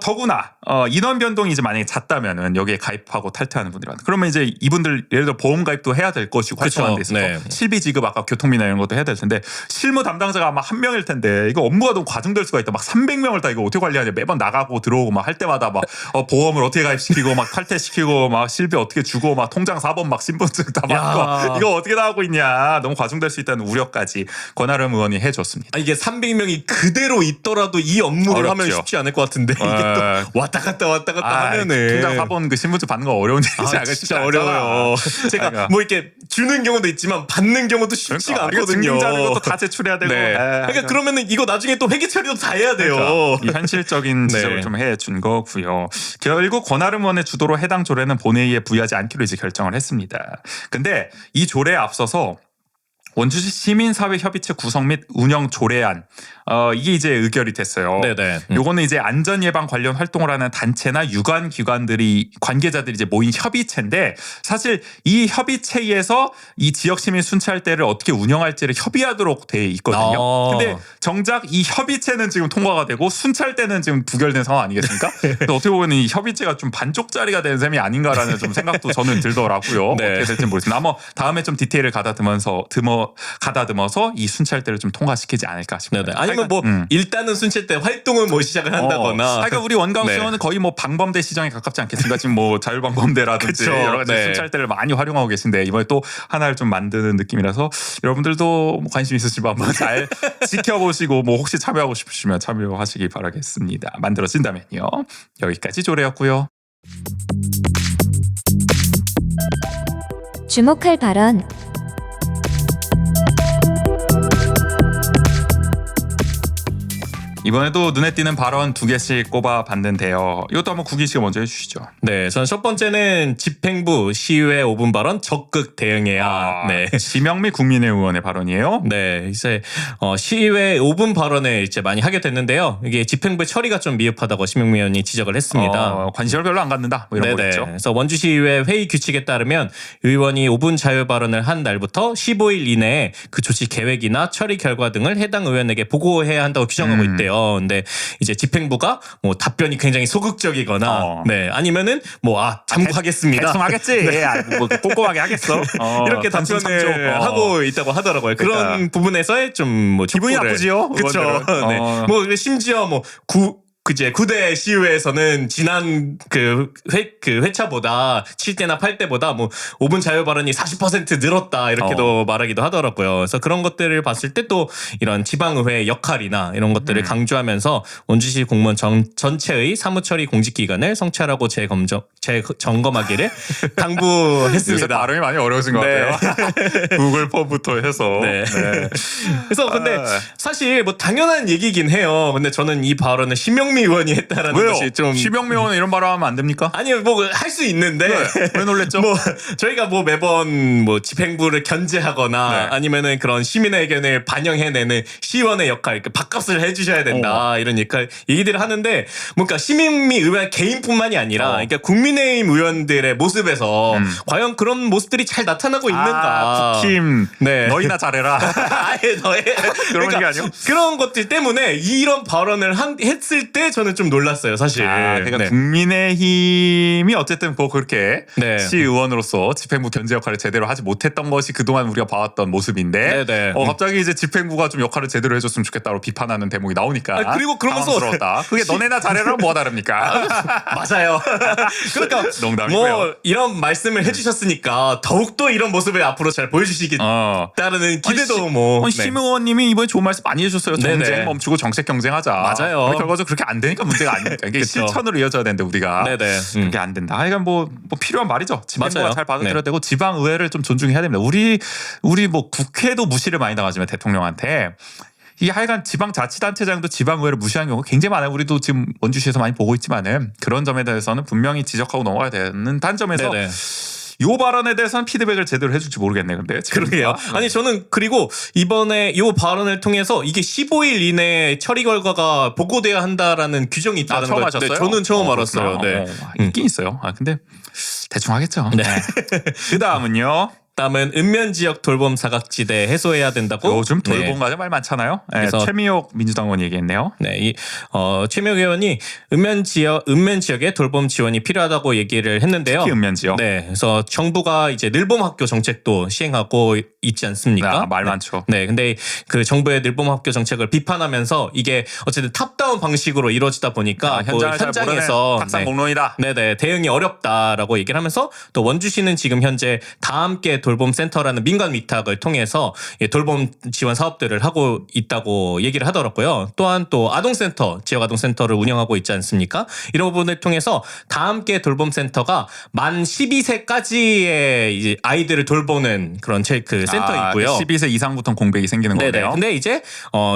더구나 인원 변동이 이제 만약에 잦다면은 여기에 가입하고 탈퇴하는 분들이 많다. 그러면 이제 이분들 예를 들어 보험 가입도 해야 될 것이고 활동하는 데 있어서 네. 실비 지급 아까 교통비나 이런 것도 해야 될 텐데 실무 담당자가 아마 한 명일 텐데 이거 업무가 너무 과중될 수가 있다. 막 300명을 다 이거 어떻게 관리하냐. 매번 나가고 들어오고 막 할 때마다 막 보험을 어떻게 가입시키고 막 탈퇴시키고 막 실비 어떻게 주고 막 통장 4번 막 신분증 다 받고 이거 어떻게 다 하고 있냐. 너무 과중될 수 있다는 우려까지 권아름 의원이 해줬습니다. 아, 이게 300명이 그대로 있더라도 이 업무를 하면 어렵죠. 쉽지 않을 것 같은데 이게 또 왔다 갔다 하면은 통장 4번 그 신분증 받는 거 어려운 일이지 않아요? 진짜 어려워요. 제가 그러니까. 뭐 이렇게 주는 경우도 있지만 받는 경우도 쉽지가 이거 않거든요. 증빙자료도 다 제출해야 되고. 네. 그러니까 그러면은 이거 나중에 또 회계 처리도 다 해야 돼요. 이 현실적인 지적을 네. 좀 해준 거고요. 결국 권아름 의원의 주도로 해당 조례는 본회의에 부의하지 않기로 이제 결정을 했습니다. 근데 이 조례에 앞서서 원주시 시민사회협의체 구성 및 운영 조례안 이게 이제 의결이 됐어요. 네네. 요거는 이제 안전 예방 관련 활동을 하는 단체나 유관 기관들이 관계자들이 이제 모인 협의체인데 사실 이 협의체에서 이 지역 시민 순찰대를 어떻게 운영할지를 협의하도록 돼 있거든요. 근데 정작 이 협의체는 지금 통과가 되고 순찰대는 지금 부결된 상황 아니겠습니까? 그래서 어떻게 보면 이 협의체가 좀 반쪽짜리가 된 셈이 아닌가라는 좀 생각도 저는 들더라고요. 네. 어떻게 될지 모르겠습니다. 아마 다음에 좀 디테일을 가다듬어서 이 순찰대를 좀 통과시키지 않을까 싶습니다. 네네. 아니면 뭐 일단은 순찰대 활동을 뭐 시작을 한다거나. 그러니까 우리 원광 네. 시원은 거의 뭐 방범대 시장에 가깝지 않겠습니까? 지금 뭐 자율방범대라든지 그쵸. 여러 가지 네. 순찰대를 많이 활용하고 계신데 이번에 또 하나를 좀 만드는 느낌이라서 여러분들도 뭐 관심 있으시면 한번 잘 지켜보시고 뭐 혹시 참여하고 싶으시면 참여하시기 바라겠습니다. 만들어진다면요. 여기까지 조례였고요. 주목할 발언. 이번에도 눈에 띄는 발언 2개씩 꼽아봤는데요. 이것도 한번 구기 씨가 먼저 해주시죠. 네, 전 첫 번째는 집행부 시의회 5분 발언 적극 대응해야. 네. 지명미 국민의 의원의 발언이에요. 네, 이제 시의회 5분 발언을 이제 많이 하게 됐는데요. 이게 집행부의 처리가 좀 미흡하다고 심영미 의원이 지적을 했습니다. 관심을 별로 안 갖는다. 뭐 이런 네네. 거겠죠. 그래서 원주시의회 회의 규칙에 따르면 의원이 5분 자유 발언을 한 날부터 15일 이내에 그 조치 계획이나 처리 결과 등을 해당 의원에게 보고해야 한다고 규정하고 있대요. 근데 이제 집행부가 뭐 답변이 굉장히 소극적이거나, 네, 아니면은 뭐 참고하겠습니다. 대충 하겠지. 뭐 꼼꼼하게 하겠어. 이렇게 답변을 하고 있다고 하더라고요. 그러니까. 그런 부분에서의 좀 뭐 기분이 나쁘지요. 그렇죠. 의원들은. 네. 뭐 심지어 뭐 그제 9대 시의회에서는 지난 그 회차보다 7대나 8대보다 뭐 5분 자유 발언이 40% 늘었다 이렇게도 말하기도 하더라고요. 그래서 그런 것들을 봤을 때 또 이런 지방의회의 역할이나 이런 것들을 강조하면서 원주시 공무원 전체의 사무처리 공직기관을 성찰하고 재점검하기를 당부했습니다. 요새 발음이 많이 어려워진 것 네. 같아요. 구글 폼부터 해서. 네. 네. 그래서 근데 사실 뭐 당연한 얘기긴 해요. 근데 저는 이 발언을 신명미 심영미 의원이 했다라는 왜요? 것이 좀 심영미 의원은 이런 발언하면 안 됩니까? 아니요, 뭐 할 수 있는데 왜 놀랬죠? 뭐 저희가 뭐 매번 뭐 집행부를 견제하거나 네. 아니면은 그런 시민의 의견을 반영해내는 시의원의 역할, 그 밥값을 해주셔야 된다 이런 역할 얘기들을 하는데 뭔가 심영미 의원 개인뿐만이 아니라 그러니까 국민의힘 의원들의 모습에서 과연 그런 모습들이 잘 나타나고 있는가? 국힘 네. 너희나 잘해라. 아예 너의 그런 얘기 아니요? 그런 것들 때문에 이런 발언을 했을 때 저는 좀 놀랐어요, 사실. 그러니까 네. 국민의힘이 어쨌든 뭐 그렇게 네. 시의원으로서 집행부 견제 역할을 제대로 하지 못했던 것이 그동안 우리가 봐왔던 모습인데 네네. 갑자기 이제 집행부가 좀 역할을 제대로 해줬으면 좋겠다고 비판하는 대목이 나오니까 그리고 그러면서 당황스러웠다. 그게 너네나 잘해라 뭐가 다릅니까? 맞아요. 그러니까 농담이고요. 뭐 이런 말씀을 해주셨으니까 더욱더 이런 모습을 앞으로 잘 보여주시겠다는 기대도 뭐. 네. 심 의원님이 이번에 좋은 말씀 많이 해주셨어요. 네네. 정쟁 멈추고 정책 경쟁하자. 맞아요. 결과적으로 그렇게 안 되니까 문제가 아닙니까? 이게 그쵸. 실천으로 이어져야 되는데 우리가 네네. 그게 안 된다. 그러니까 뭐 필요한 말이죠. 집행부가 맞아요. 잘 받아들여야 네. 되고 지방 의회를 좀 존중해야 됩니다. 우리 뭐 국회도 무시를 많이 당하지만 대통령한테. 이 하여간 지방자치단체장도 지방의회를 무시한 경우가 굉장히 많아요. 우리도 지금 원주시에서 많이 보고 있지만은 그런 점에 대해서는 분명히 지적하고 넘어가야 되는 단점에서 네네. 이 발언에 대해서는 피드백을 제대로 해줄지 모르겠네. 근데 그러게요. 아니 저는 그리고 이번에 이 발언을 통해서 이게 15일 이내에 처리 결과가 보고돼야 한다라는 규정이 있다는 처음 걸 하셨어요? 저는 처음 알았어요. 네. 있긴 있어요. 근데 대충 하겠죠. 네. 그 다음은요. 다음은 읍면 지역 돌봄 사각지대 해소해야 된다고. 요즘 돌봄 네. 가지고 말 많잖아요. 그래서 최미옥 민주당 의원이 얘기했네요. 네, 최미옥 의원이 읍면 지역에 돌봄 지원이 필요하다고 얘기를 했는데요. 특히 읍면 지역. 네, 그래서 정부가 이제 늘봄 학교 정책도 시행하고 있지 않습니까? 말 많죠. 네, 근데 그 정부의 늘봄 학교 정책을 비판하면서 이게 어쨌든 탑다운 방식으로 이루어지다 보니까 현장을 잘 현장에서 모르는 탁상 공론이다. 네네 대응이 어렵다라고 얘기를 하면서 또 원주시는 지금 현재 다 함께 돌봄 센터라는 민간 위탁을 통해서 돌봄 지원 사업들을 하고 있다고 얘기를 하더라고요. 또한 또 아동센터, 지역 아동센터를 운영하고 있지 않습니까? 이런 부분을 통해서 다 함께 돌봄 센터가 만 12세까지의 이제 아이들을 돌보는 그런 그 센터 있고요. 12세 이상부터 공백이 생기는 네네. 거네요. 근데 이제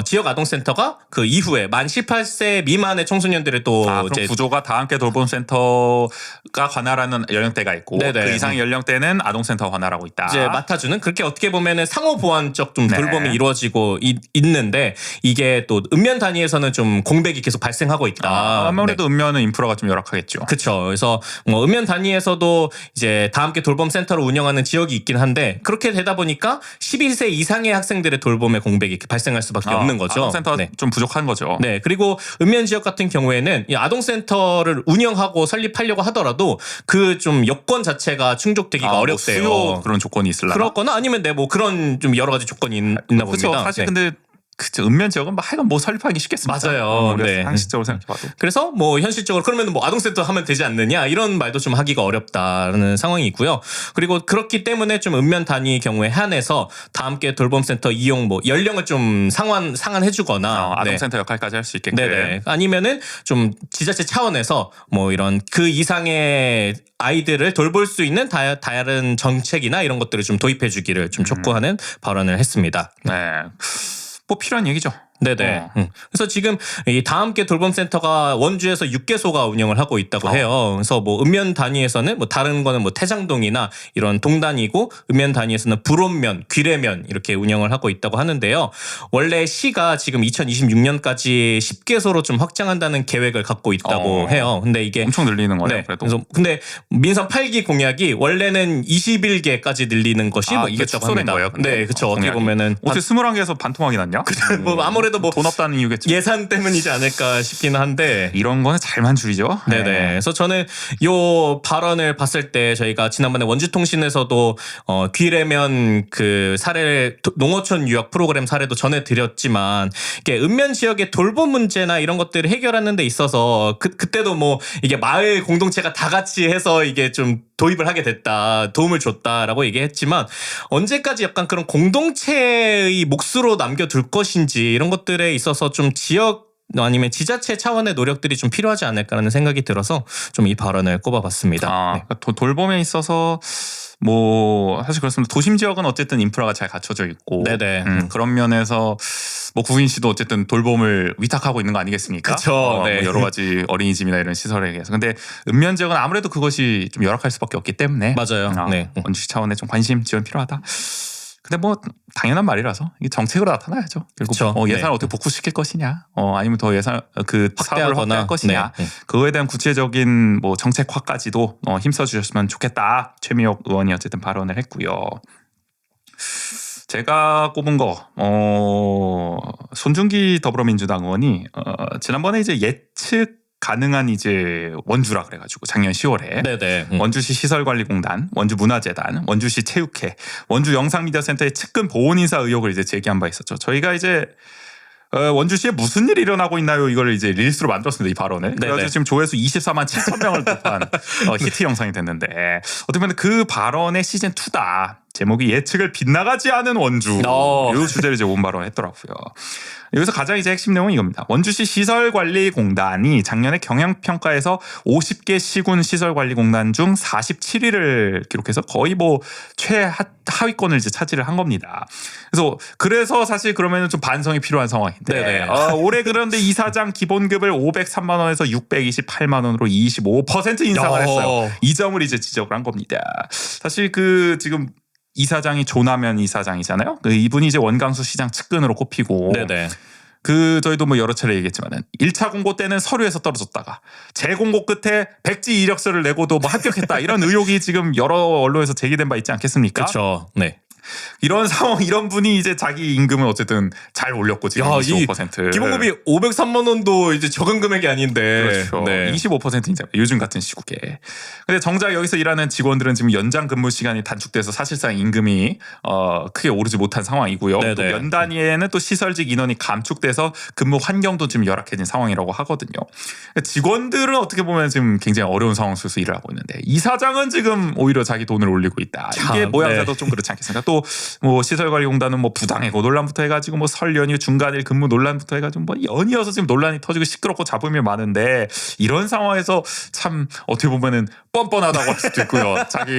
지역 아동센터가 그 이후에 만 18세 미만의 청소년들을 또 그럼 이제 구조가 다 함께 돌봄 센터가 관할하는 연령대가 있고 네네. 그 이상 연령대는 아동센터가 관할하고 있다. 이제 맡아주는 그렇게 어떻게 보면은 상호 보완적 좀 네. 돌봄이 이루어지고 있는데 이게 또 읍면 단위에서는 좀 공백이 계속 발생하고 있다. 아무래도 읍면은 인프라가 좀 열악하겠죠. 그렇죠. 그래서 뭐 읍면 단위에서도 이제 다 함께 돌봄 센터를 운영하는 지역이 있긴 한데 그렇게 되다 보니까 12세 이상의 학생들의 돌봄의 공백이 발생할 수밖에 없는 거죠. 아동센터가 네. 좀 부족한 거죠. 네. 그리고 읍면 지역 같은 경우에는 이 아동센터를 운영하고 설립하려고 하더라도 그 좀 여건 자체가 충족되기가 뭐 어렵대요. 수요 그런 조건이 있을라나. 그렇거나 아니면 뭐 그런 좀 여러 가지 조건이 있나 그렇죠. 봅니다. 사실 네. 근데 그쵸. 읍면 지역은 뭐 하여간 뭐 설립하기 쉽겠습니다. 맞아요. 우리가 네. 상식적으로 생각해봐도. 그래서 뭐 현실적으로 그러면 뭐 아동센터 하면 되지 않느냐 이런 말도 좀 하기가 어렵다는 상황이 있고요. 그리고 그렇기 때문에 좀 읍면 단위 경우에 한해서 다 함께 돌봄센터 이용 뭐 연령을 좀 상한해주거나 아동센터 역할까지 할 수 있게끔. 네네. 아니면은 좀 지자체 차원에서 뭐 이런 그 이상의 아이들을 돌볼 수 있는 다른 정책이나 이런 것들을 좀 도입해주기를 좀 촉구하는 발언을 했습니다. 네. 뭐 필요한 얘기죠. 네네. 그래서 지금 이 다함께 돌봄센터가 원주에서 6개소가 운영을 하고 있다고 해요. 그래서 뭐 읍면 단위에서는 뭐 다른 거는 뭐 태장동이나 이런 동단이고 읍면 단위에서는 불온면, 귀래면 이렇게 운영을 하고 있다고 하는데요. 원래 시가 지금 2026년까지 10개소로 좀 확장한다는 계획을 갖고 있다고 해요. 근데 이게 엄청 늘리는 거네요. 네. 그래도. 그래서 근데 민선 8기 공약이 원래는 21개까지 늘리는 것이 이게 목표라고 축소된 합니다. 거예요. 근데? 네, 그렇죠. 어떻게 공약이. 보면은 어떻게 21개에서 반토막이 났냐? 뭐 아무래도 뭐 돈 없다는 이유겠죠. 예산 때문이지 않을까 싶긴 한데. 이런 거는 잘만 줄이죠. 네네. 그래서 저는 요 발언을 봤을 때 저희가 지난번에 원주통신에서도 귀래면 그 사례를 농어촌 유학 프로그램 사례도 전해드렸지만 이게 읍면 지역의 돌봄 문제나 이런 것들을 해결하는 데 있어서 그때도 뭐 이게 마을 공동체가 다 같이 해서 이게 좀 도입을 하게 됐다, 도움을 줬다라고 얘기했지만 언제까지 약간 그런 공동체의 몫으로 남겨둘 것인지 이런 것들에 있어서 좀 지역 아니면 지자체 차원의 노력들이 좀 필요하지 않을까라는 생각이 들어서 좀 이 발언을 꼽아봤습니다. 그러니까 돌봄에 있어서 뭐 사실 그렇습니다. 도심 지역은 어쨌든 인프라가 잘 갖춰져 있고 네네. 그런 면에서 뭐 구인시도 어쨌든 돌봄을 위탁하고 있는 거 아니겠습니까? 그쵸. 네. 뭐 여러 가지 어린이집이나 이런 시설에 의해서. 근데 읍면 지역은 아무래도 그것이 좀 열악할 수밖에 없기 때문에 맞아요. 네. 원주시 차원의 좀 관심 지원 필요하다. 근데 뭐 당연한 말이라서 이게 정책으로 나타나야죠. 결국 그쵸. 예산을 네. 어떻게 복구시킬 것이냐, 아니면 더 예산 그 사업을 확대하거나. 확대할 것이냐, 네. 그거에 대한 구체적인 뭐 정책화까지도 힘써 주셨으면 좋겠다. 최미혁 의원이 어쨌든 발언을 했고요. 제가 꼽은 거 손준기 더불어민주당 의원이 지난번에 이제 예측 가능한 이제 원주라 그래가지고 작년 10월에 네네. 원주시 시설관리공단, 원주문화재단, 원주시 체육회, 원주영상미디어센터의 측근 보훈 인사 의혹을 이제 제기한 바 있었죠. 저희가 이제 원주시에 무슨 일이 일어나고 있나요? 이걸 이제 릴스로 만들었습니다. 이 발언을. 그래서 지금 조회수 24만 7천 명을 돌파한 히트 영상이 됐는데 어떻게 보면 그 발언의 시즌 2다. 제목이 예측을 빗나가지 않은 원주. 이 주제를 이제 온 발언했더라고요. 여기서 가장 이제 핵심 내용은 이겁니다. 원주시 시설관리공단이 작년에 경영평가에서 50개 시군 시설관리공단 중 47위를 기록해서 거의 뭐 최하위권을 이제 차지를 한 겁니다. 그래서 사실 그러면은 좀 반성이 필요한 상황인데 올해 그런데 이사장 기본급을 503만 원에서 628만 원으로 25% 인상을 했어요. 이 점을 이제 지적을 한 겁니다. 사실 그 지금 이사장이 조남현 이사장이잖아요. 이분이 이제 원광수 시장 측근으로 꼽히고 저희도 뭐 여러 차례 얘기했지만은 1차 공고 때는 서류에서 떨어졌다가 재공고 끝에 백지 이력서를 내고도 뭐 합격했다 이런 의혹이 지금 여러 언론에서 제기된 바 있지 않겠습니까? 그렇죠. 네. 이런 상황, 이런 분이 이제 자기 임금을 어쨌든 잘 올렸고 지금 25%. 기본급이 503만 원도 이제 적은 금액이 아닌데. 그렇죠. 25%인데 요즘 같은 시국에. 근데 정작 여기서 일하는 직원들은 지금 연장 근무 시간이 단축돼서 사실상 임금이 크게 오르지 못한 상황이고요. 또 연 단위에는 또 시설직 인원이 감축돼서 근무 환경도 지금 열악해진 상황이라고 하거든요. 직원들은 어떻게 보면 지금 굉장히 어려운 상황 속에서 일을 하고 있는데 이사장은 지금 오히려 자기 돈을 올리고 있다. 이게 모양새도 좀 그렇지 않겠습니까? 또 뭐 시설관리공단은 뭐 부당해고 논란부터 해가지고 뭐 설 연휴 중간일 근무 논란부터 해가지고 뭐 연이어서 지금 논란이 터지고 시끄럽고 잡음이 많은데 이런 상황에서 참 어떻게 보면은 뻔뻔하다고 할 수도 있고요. 자기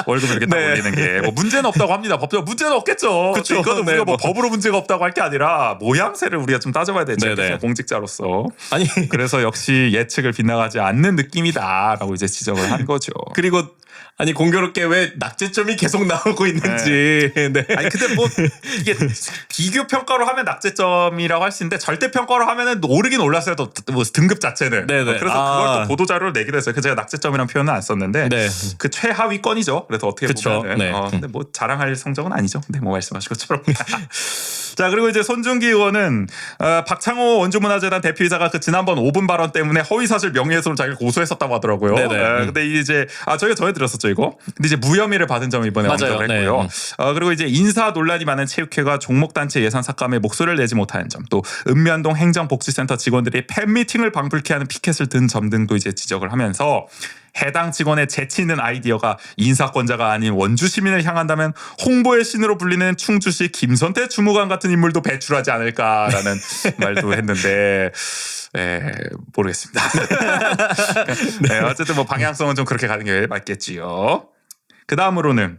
월급을 이렇게 딱 올리는 게 뭐 문제는 없다고 합니다. 법적으로 문제는 없겠죠. 그렇죠. 이거는 우리가 뭐 법으로 문제가 없다고 할 게 아니라 모양새를 우리가 좀 따져봐야 되죠. 공직자로서. 아니 그래서 역시 예측을 빗나가지 않는 느낌이다라고 이제 지적을 한 거죠. 그리고 아니 공교롭게 왜 낙제점이 계속 나오고 있는지. 아니 근데 뭐 이게 비교 평가로 하면 낙제점이라고 할 수 있는데 절대 평가로 하면은 오르긴 올랐어요. 또 뭐 등급 자체는. 그래서 그걸 또 보도 자료로 내기도 했어요. 제가 낙제점이라는 표현은 안 썼는데 그 최하위권이죠. 그래서 어떻게 보면은 근데 뭐 자랑할 성적은 아니죠. 근데 뭐 말씀하신 것처럼. 자 그리고 이제 손준기 의원은 박창호 원주문화재단 대표이사가 그 지난번 5분 발언 때문에 허위사실 명예훼손을 자기를 고소했었다고 하더라고요. 근데 이제 저희가 전해드렸었죠 이거. 근데 이제 무혐의를 받은 점을 이번에 언급을 했고요. 그리고 이제 인사 논란이 많은 체육회가 종목단체 예산 삭감에 목소리를 내지 못하는 점, 또 읍면동 행정복지센터 직원들이 팬미팅을 방불케 하는 피켓을 든 점 등도 이제 지적을 하면서 해당 직원의 재치 있는 아이디어가 인사권자가 아닌 원주 시민을 향한다면 홍보의 신으로 불리는 충주시 김선태 주무관 같은 인물도 배출하지 않을까라는 말도 했는데 모르겠습니다. 어쨌든 뭐 방향성은 좀 그렇게 가는 게 맞겠지요. 그 다음으로는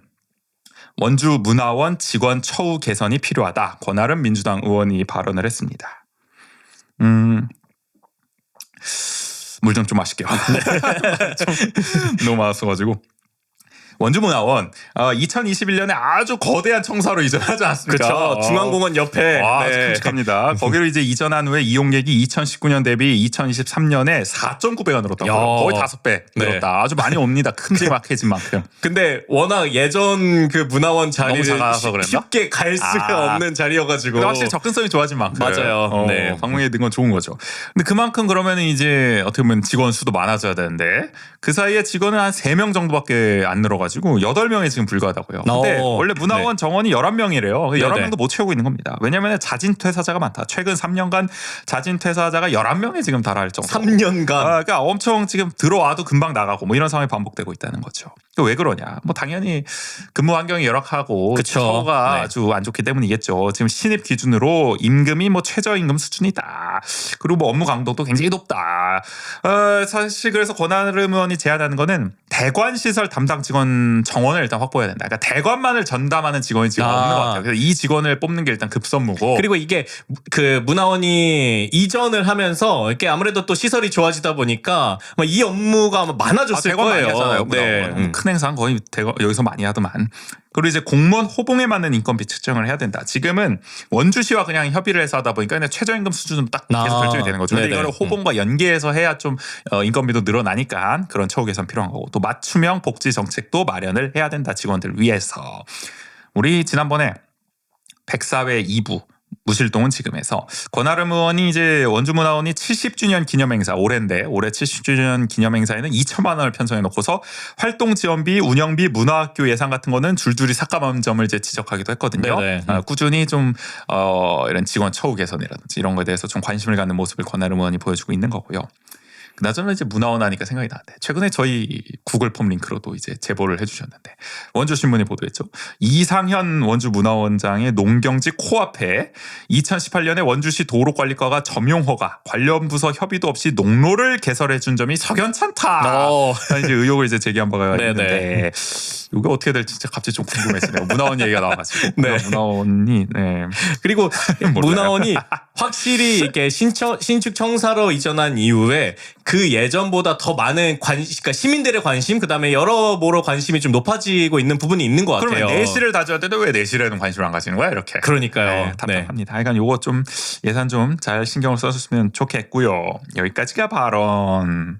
원주 문화원 직원 처우 개선이 필요하다. 권아름 민주당 의원이 발언을 했습니다. 물 좀 마실게요. 너무 많았어가지고. 원주문화원 2021년에 아주 거대한 청사로 이전하지 않았습니까? 그렇죠. 중앙공원 옆에. 끔찍합니다. 거기로 이제 이전한 후에 이용객이 2019년 대비 2023년에 4.9배가 늘었다고요. 거의 5배 늘었다. 아주 많이 옵니다. 큼지막해진 만큼. 근데 워낙 예전 그 문화원 자리를 작아서 그랬나? 쉽게 갈 수가 없는 자리여가지고. 확실히 접근성이 좋아진 만큼. 맞아요. 방문에 든 건 좋은 거죠. 근데 그만큼 그러면 이제 어떻게 보면 직원 수도 많아져야 되는데 그 사이에 직원은 한 3명 정도밖에 안 늘어가지고 8명에 지금 불과하다고요. 근데 원래 문화원 정원이 11명이래요. 11명도 못 채우고 있는 겁니다. 왜냐하면 자진 퇴사자가 많다. 최근 3년간 자진 퇴사자가 11명에 지금 달할 정도. 3년간. 그러니까 엄청 지금 들어와도 금방 나가고 뭐 이런 상황이 반복되고 있다는 거죠. 왜 그러냐? 뭐 당연히 근무 환경이 열악하고 그쵸. 처우가 네. 아주 안 좋기 때문이겠죠. 지금 신입 기준으로 임금이 뭐 최저임금 수준이다. 그리고 뭐 업무 강도도 굉장히 높다. 사실 그래서 권한름 의원이 제안하는 거는 대관 시설 담당 직원 정원을 일단 확보해야 된다. 그러니까 대관만을 전담하는 직원이 지금 없는 것 같아요. 그래서 이 직원을 뽑는 게 일단 급선무고. 그리고 이게 그 문화원이 이전을 하면서 이렇게 아무래도 또 시설이 좋아지다 보니까 이 업무가 아마 많아졌을 대관 많이 거예요. 하잖아요. 네. 큰 행사는 거의 여기서 많이 하더만. 그리고 이제 공무원 호봉에 맞는 인건비 측정을 해야 된다. 지금은 원주시와 그냥 협의를 해서 하다 보니까 그냥 최저임금 수준은 딱 계속 결정이 되는 거죠. 근데 네네. 이걸 호봉과 연계해서 해야 좀 인건비도 늘어나니까 그런 처우 개선 필요한 거고 또 맞춤형 복지 정책도 마련을 해야 된다. 직원들 위해서. 우리 지난번에 백사회 2부 무실동은 지금에서 권하름 의원이 이제 원주문화원이 70주년 기념행사 올해인데 올해 70주년 기념행사에는 2천만 원을 편성해 놓고서 활동 지원비, 운영비, 문화학교 예산 같은 거는 줄줄이 삭감한 점을 이제 지적하기도 했거든요. 네네. 꾸준히 좀 이런 직원 처우 개선이라든지 이런 거에 대해서 좀 관심을 갖는 모습을 권하름 의원이 보여주고 있는 거고요. 그나저나 이제 문화원 하니까 생각이 나는데 최근에 저희 구글 폼 링크로도 이제 제보를 해주셨는데 원주신문이 보도했죠. 이상현 원주문화원장의 농경지 코앞에 2018년에 원주시 도로관리과가 점용허가 관련 부서 협의도 없이 농로를 개설해 준 점이 석연찮다. 이제 의혹을 이제 제기한 바가 있는데 이게 어떻게 될지 진짜 갑자기 좀 궁금했어요. 문화원 얘기가 나와가지고 문화원이 그리고 문화원이 확실히 이렇게 신축 청사로 이전한 이후에 그 예전보다 더 많은 그러니까 시민들의 관심, 그다음에 여러모로 관심이 좀 높아지고 있는 부분이 있는 것 같아요. 그러면 내실을 다져야 되는데 왜 내실에는 관심을 안 가지는 거야 이렇게? 그러니까요. 답답합니다. 하여간 요거 좀 예산 좀 잘 신경을 써줬으면 좋겠고요. 여기까지가 발언.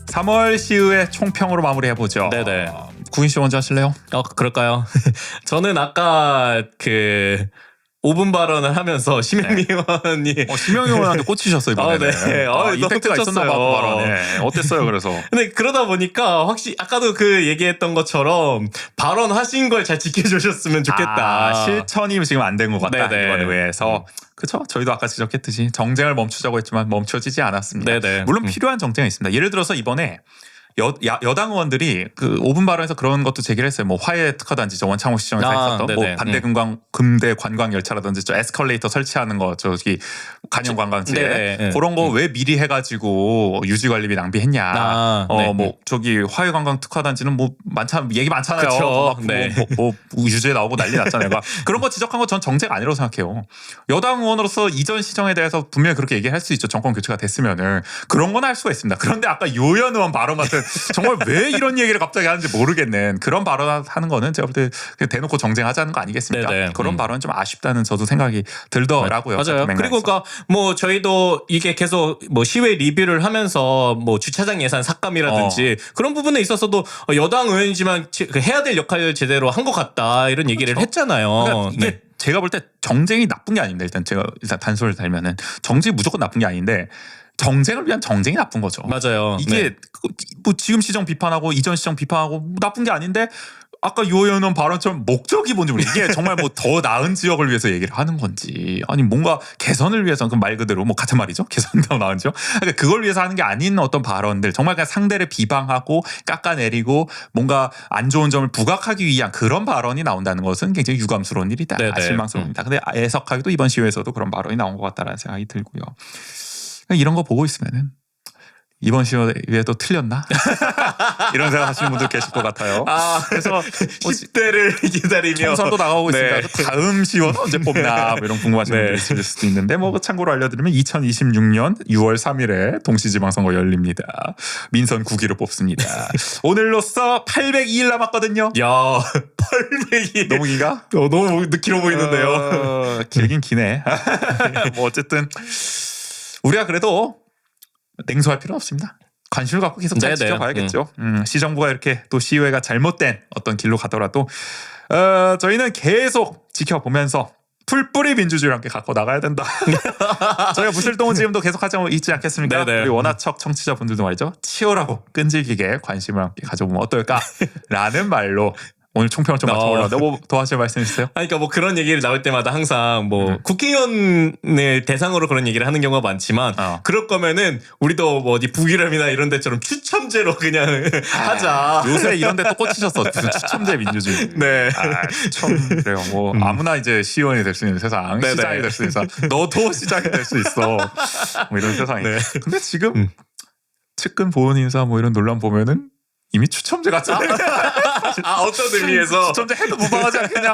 3월 시의회 총평으로 마무리해보죠. 네네. 구인 씨 먼저 하실래요? 그럴까요? 저는 아까 그 5분 발언을 하면서 심영미 의원이 심영미 의원한테 꽂히셨어요 이번에. 네. 이펙트가 있었나 봐 그 발언에. 어땠어요 그래서? 근데 그러다 보니까 확실히 아까도 그 얘기했던 것처럼 발언하신 걸 잘 지켜주셨으면 좋겠다. 실천이 지금 안 된 것 같다. 네네. 이번에 의해서. 그렇죠. 저희도 아까 지적했듯이 정쟁을 멈추자고 했지만 멈춰지지 않았습니다. 네네. 물론 필요한 정쟁이 있습니다. 예를 들어서 이번에 여당 의원들이 그 5분 발언에서 그런 것도 제기를 했어요. 뭐 화해 특화단지 저 원창호 시청에서 했었던 뭐 반대 금대 관광 열차라든지 저 에스컬레이터 설치하는 거 저기 간영 관광지에 그런 거 왜 미리 해가지고 유지 관리비 낭비했냐. 뭐 저기 화해 관광 특화단지는 뭐 얘기 많잖아요. 그쵸. 뭐 유지에 나오고 난리 났잖아요. 그런 거 지적한 거 전 정책 아니라고 생각해요. 여당 의원으로서 이전 시정에 대해서 분명히 그렇게 얘기할 수 있죠. 정권 교체가 됐으면은 그런 건 할 수가 있습니다. 그런데 아까 요현 의원 발언 같은 정말 왜 이런 얘기를 갑자기 하는지 모르겠는 그런 발언하는 거는 제가 볼 때 대놓고 정쟁하자는 거 아니겠습니까? 네네. 그런 발언은 좀 아쉽다는 저도 생각이 들더라고요. 맞아요. 그리고 그러니까 뭐 저희도 이게 계속 뭐 시회 리뷰를 하면서 뭐 주차장 예산 삭감이라든지 그런 부분에 있어서도 여당 의원이지만 해야 될 역할을 제대로 한 것 같다 이런 얘기를 했잖아요. 그러니까 이게 제가 볼 때 정쟁이 나쁜 게 아닙니다. 일단 단서를 달면은 정쟁이 무조건 나쁜 게 아닌데 정쟁을 위한 정쟁이 나쁜 거죠. 맞아요. 이게 뭐 지금 시정 비판하고 이전 시정 비판하고 나쁜 게 아닌데 아까 요 의원 발언처럼 목적이 뭔지 모르겠어요. 이게 정말 뭐 더 나은 지역을 위해서 얘기를 하는 건지 아니 뭔가 개선을 위해서 그 말 그대로 뭐 같은 말이죠. 개선 더 나은 지역. 그러니까 그걸 위해서 하는 게 아닌 어떤 발언들 정말 그냥 상대를 비방하고 깎아내리고 뭔가 안 좋은 점을 부각하기 위한 그런 발언이 나온다는 것은 굉장히 유감스러운 일이다. 실망스러웁니다. 근데 애석하게도 이번 시위에서도 그런 발언이 나온 것 같다라는 생각이 들고요. 이런 거 보고 있으면은 이번 시위에도 틀렸나? 이런 생각하시는 분들 계실 것 같아요. 그래서 10대를 기다리며 총선도 나가고 있으니까 다음 시위는 언제 뽑나 뭐 이런 궁금하신 분들이 있을 수도 있는데 뭐 참고로 알려드리면 2026년 6월 3일에 동시지방선거 열립니다. 민선 9기를 뽑습니다. 오늘로써 802일 남았거든요. 야 802일 너무 긴가? 너무 길어 보이는데요. 길긴 기네. 뭐 어쨌든 우리가 그래도 냉소할 필요는 없습니다. 관심을 갖고 계속 잘 지켜봐야겠죠. 시정부가 이렇게 또 시의회가 잘못된 어떤 길로 가더라도 저희는 계속 지켜보면서 풀뿌리 민주주의를 함께 갖고 나가야 된다. 저희가 무실동은 지금도 계속 하지 있지 않겠습니까? 우리 원화척 청취자분들도 말이죠. 치열하고 끈질기게 관심을 함께 가져보면 어떨까라는 말로 오늘 총평을 좀 맞춰보려고. 뭐 더 하실 말씀 있으세요? 그러니까 뭐 그런 얘기를 나올 때마다 항상 뭐 국회의원을 대상으로 그런 얘기를 하는 경우가 많지만 그럴 거면은 우리도 뭐 어디 북유럽이나 이런 데처럼 추첨제로 그냥 하자. 요새 이런 데 또 꽂히셨어. 무슨 추첨제 민주주의. 네. 추첨 그래요. 뭐 아무나 이제 시의원이 될 수 있는 세상, 네네. 시장이 될 수 있는 세상. 너도 시장이 될 수 있어. 뭐 이런 세상이. 네. 근데 지금 측근 보훈 인사 뭐 이런 논란 보면은 이미 추첨제 같잖아요. 어떤 의미에서 추첨제 해도 무방하지 않겠냐?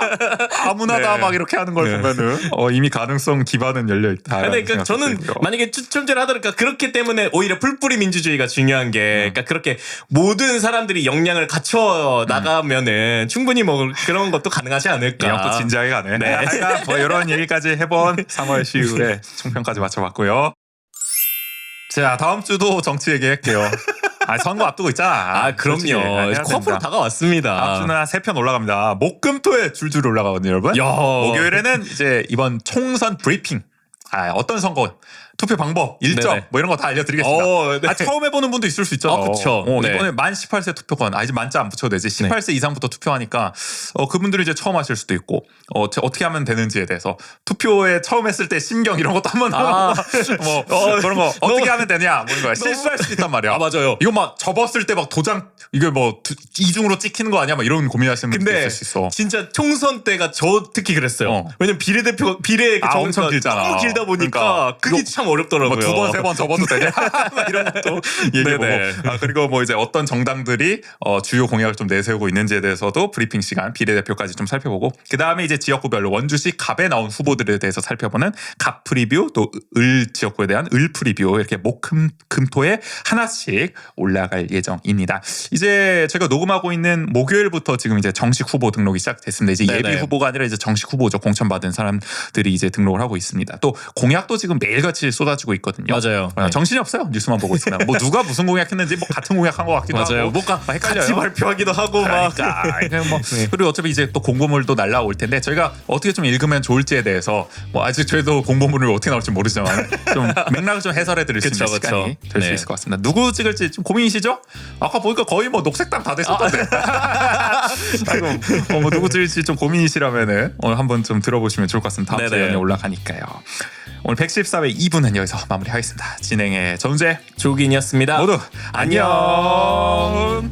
아무나 다 막 이렇게 하는 걸 보면은 이미 가능성 기반은 열려 있다. 그러니까 저는 만약에 추첨제를 하더니까 그렇기 때문에 오히려 풀뿌리 민주주의가 중요한 게 그러니까 그렇게 모든 사람들이 역량을 갖춰 나가면은 충분히 뭐 그런 것도 가능하지 않을까. 또 진지하게 가네. 네. 하여간 뭐 이런 얘기까지 해본 3월 10일에 총평까지 마쳐봤고요. 자, 다음 주도 정치 얘기할게요. 선거 앞두고 있잖아. 그럼요. 코앞으로 다가왔습니다. 다음 주는 한 3편 올라갑니다. 목금토에 줄줄 올라가거든요, 여러분. 목요일에는 이제 이번 총선 브리핑. 어떤 선거, 투표 방법, 일정 네네. 뭐 이런 거 다 알려드리겠습니다. 네. 처음 해보는 분도 있을 수 있죠. 그쵸. 네. 이번에 만 18세 투표권, 이제 만자 안 붙여도 되지. 18세 이상부터 투표하니까 그분들이 이제 처음 하실 수도 있고 어떻게 하면 되는지에 대해서 투표에 처음 했을 때 심경 이런 것도 한번 뭐 그런 거 어떻게 하면 되냐 뭐 이런 거 실수할 수 있단 말이야. 맞아요. 이거 막 접었을 때 막 도장 이게 뭐 이중으로 찍히는 거 아니야? 막 이런 고민하시는 분들 있을 수 있어. 진짜 총선 때가 저 특히 그랬어요. 왜냐면 비례 엄청 길잖아. 너무 길다 보니까 그러니까. 그게 참 어렵더라고요. 뭐 2번, 3번 접어도 되냐? 이런 것도 얘기해보고. 그리고 뭐 이제 어떤 정당들이 주요 공약을 좀 내세우고 있는지에 대해서도 브리핑 시간, 비례대표까지 좀 살펴보고 그 다음에 이제 지역구별로 원주시 갑에 나온 후보들에 대해서 살펴보는 갑 프리뷰 또 을 지역구에 대한 을 프리뷰 이렇게 목금토에 하나씩 올라갈 예정입니다. 이제 저희가 녹음하고 있는 목요일부터 지금 이제 정식 후보 등록이 시작됐습니다. 이제 예비 후보가 아니라 이제 정식 후보죠. 공천받은 사람들이 이제 등록을 하고 있습니다. 또 공약도 지금 매일같이 쏟아지고 있거든요. 맞아요. 정신이 없어요. 뉴스만 보고 있으면 뭐 누가 무슨 공약했는지 뭐 같은 공약한 것 같기도 맞아요. 하고 뭔가 같이 발표하기도 하고 그러니까 뭐 그리고 어차피 이제 또 공보물도 날라올 텐데 저희가 어떻게 좀 읽으면 좋을지에 대해서 뭐 아직 저희도 공보물을 어떻게 나올지 모르지만 좀 맥락을 좀 해설해 드릴 수 있는 시간이 될 수 있을 것 같습니다. 누구 찍을지 좀 고민이시죠? 아까 보니까 거의 뭐 녹색당 다 됐었던데. 아이고 뭐 누구 찍을지 좀 고민이시라면은 오늘 한번 좀 들어보시면 좋을 것 같습니다. 다음 주에 올라가니까요. 오늘 114회 2부는 여기서 마무리하겠습니다. 진행의 전재 조gin이었습니다. 모두 안녕.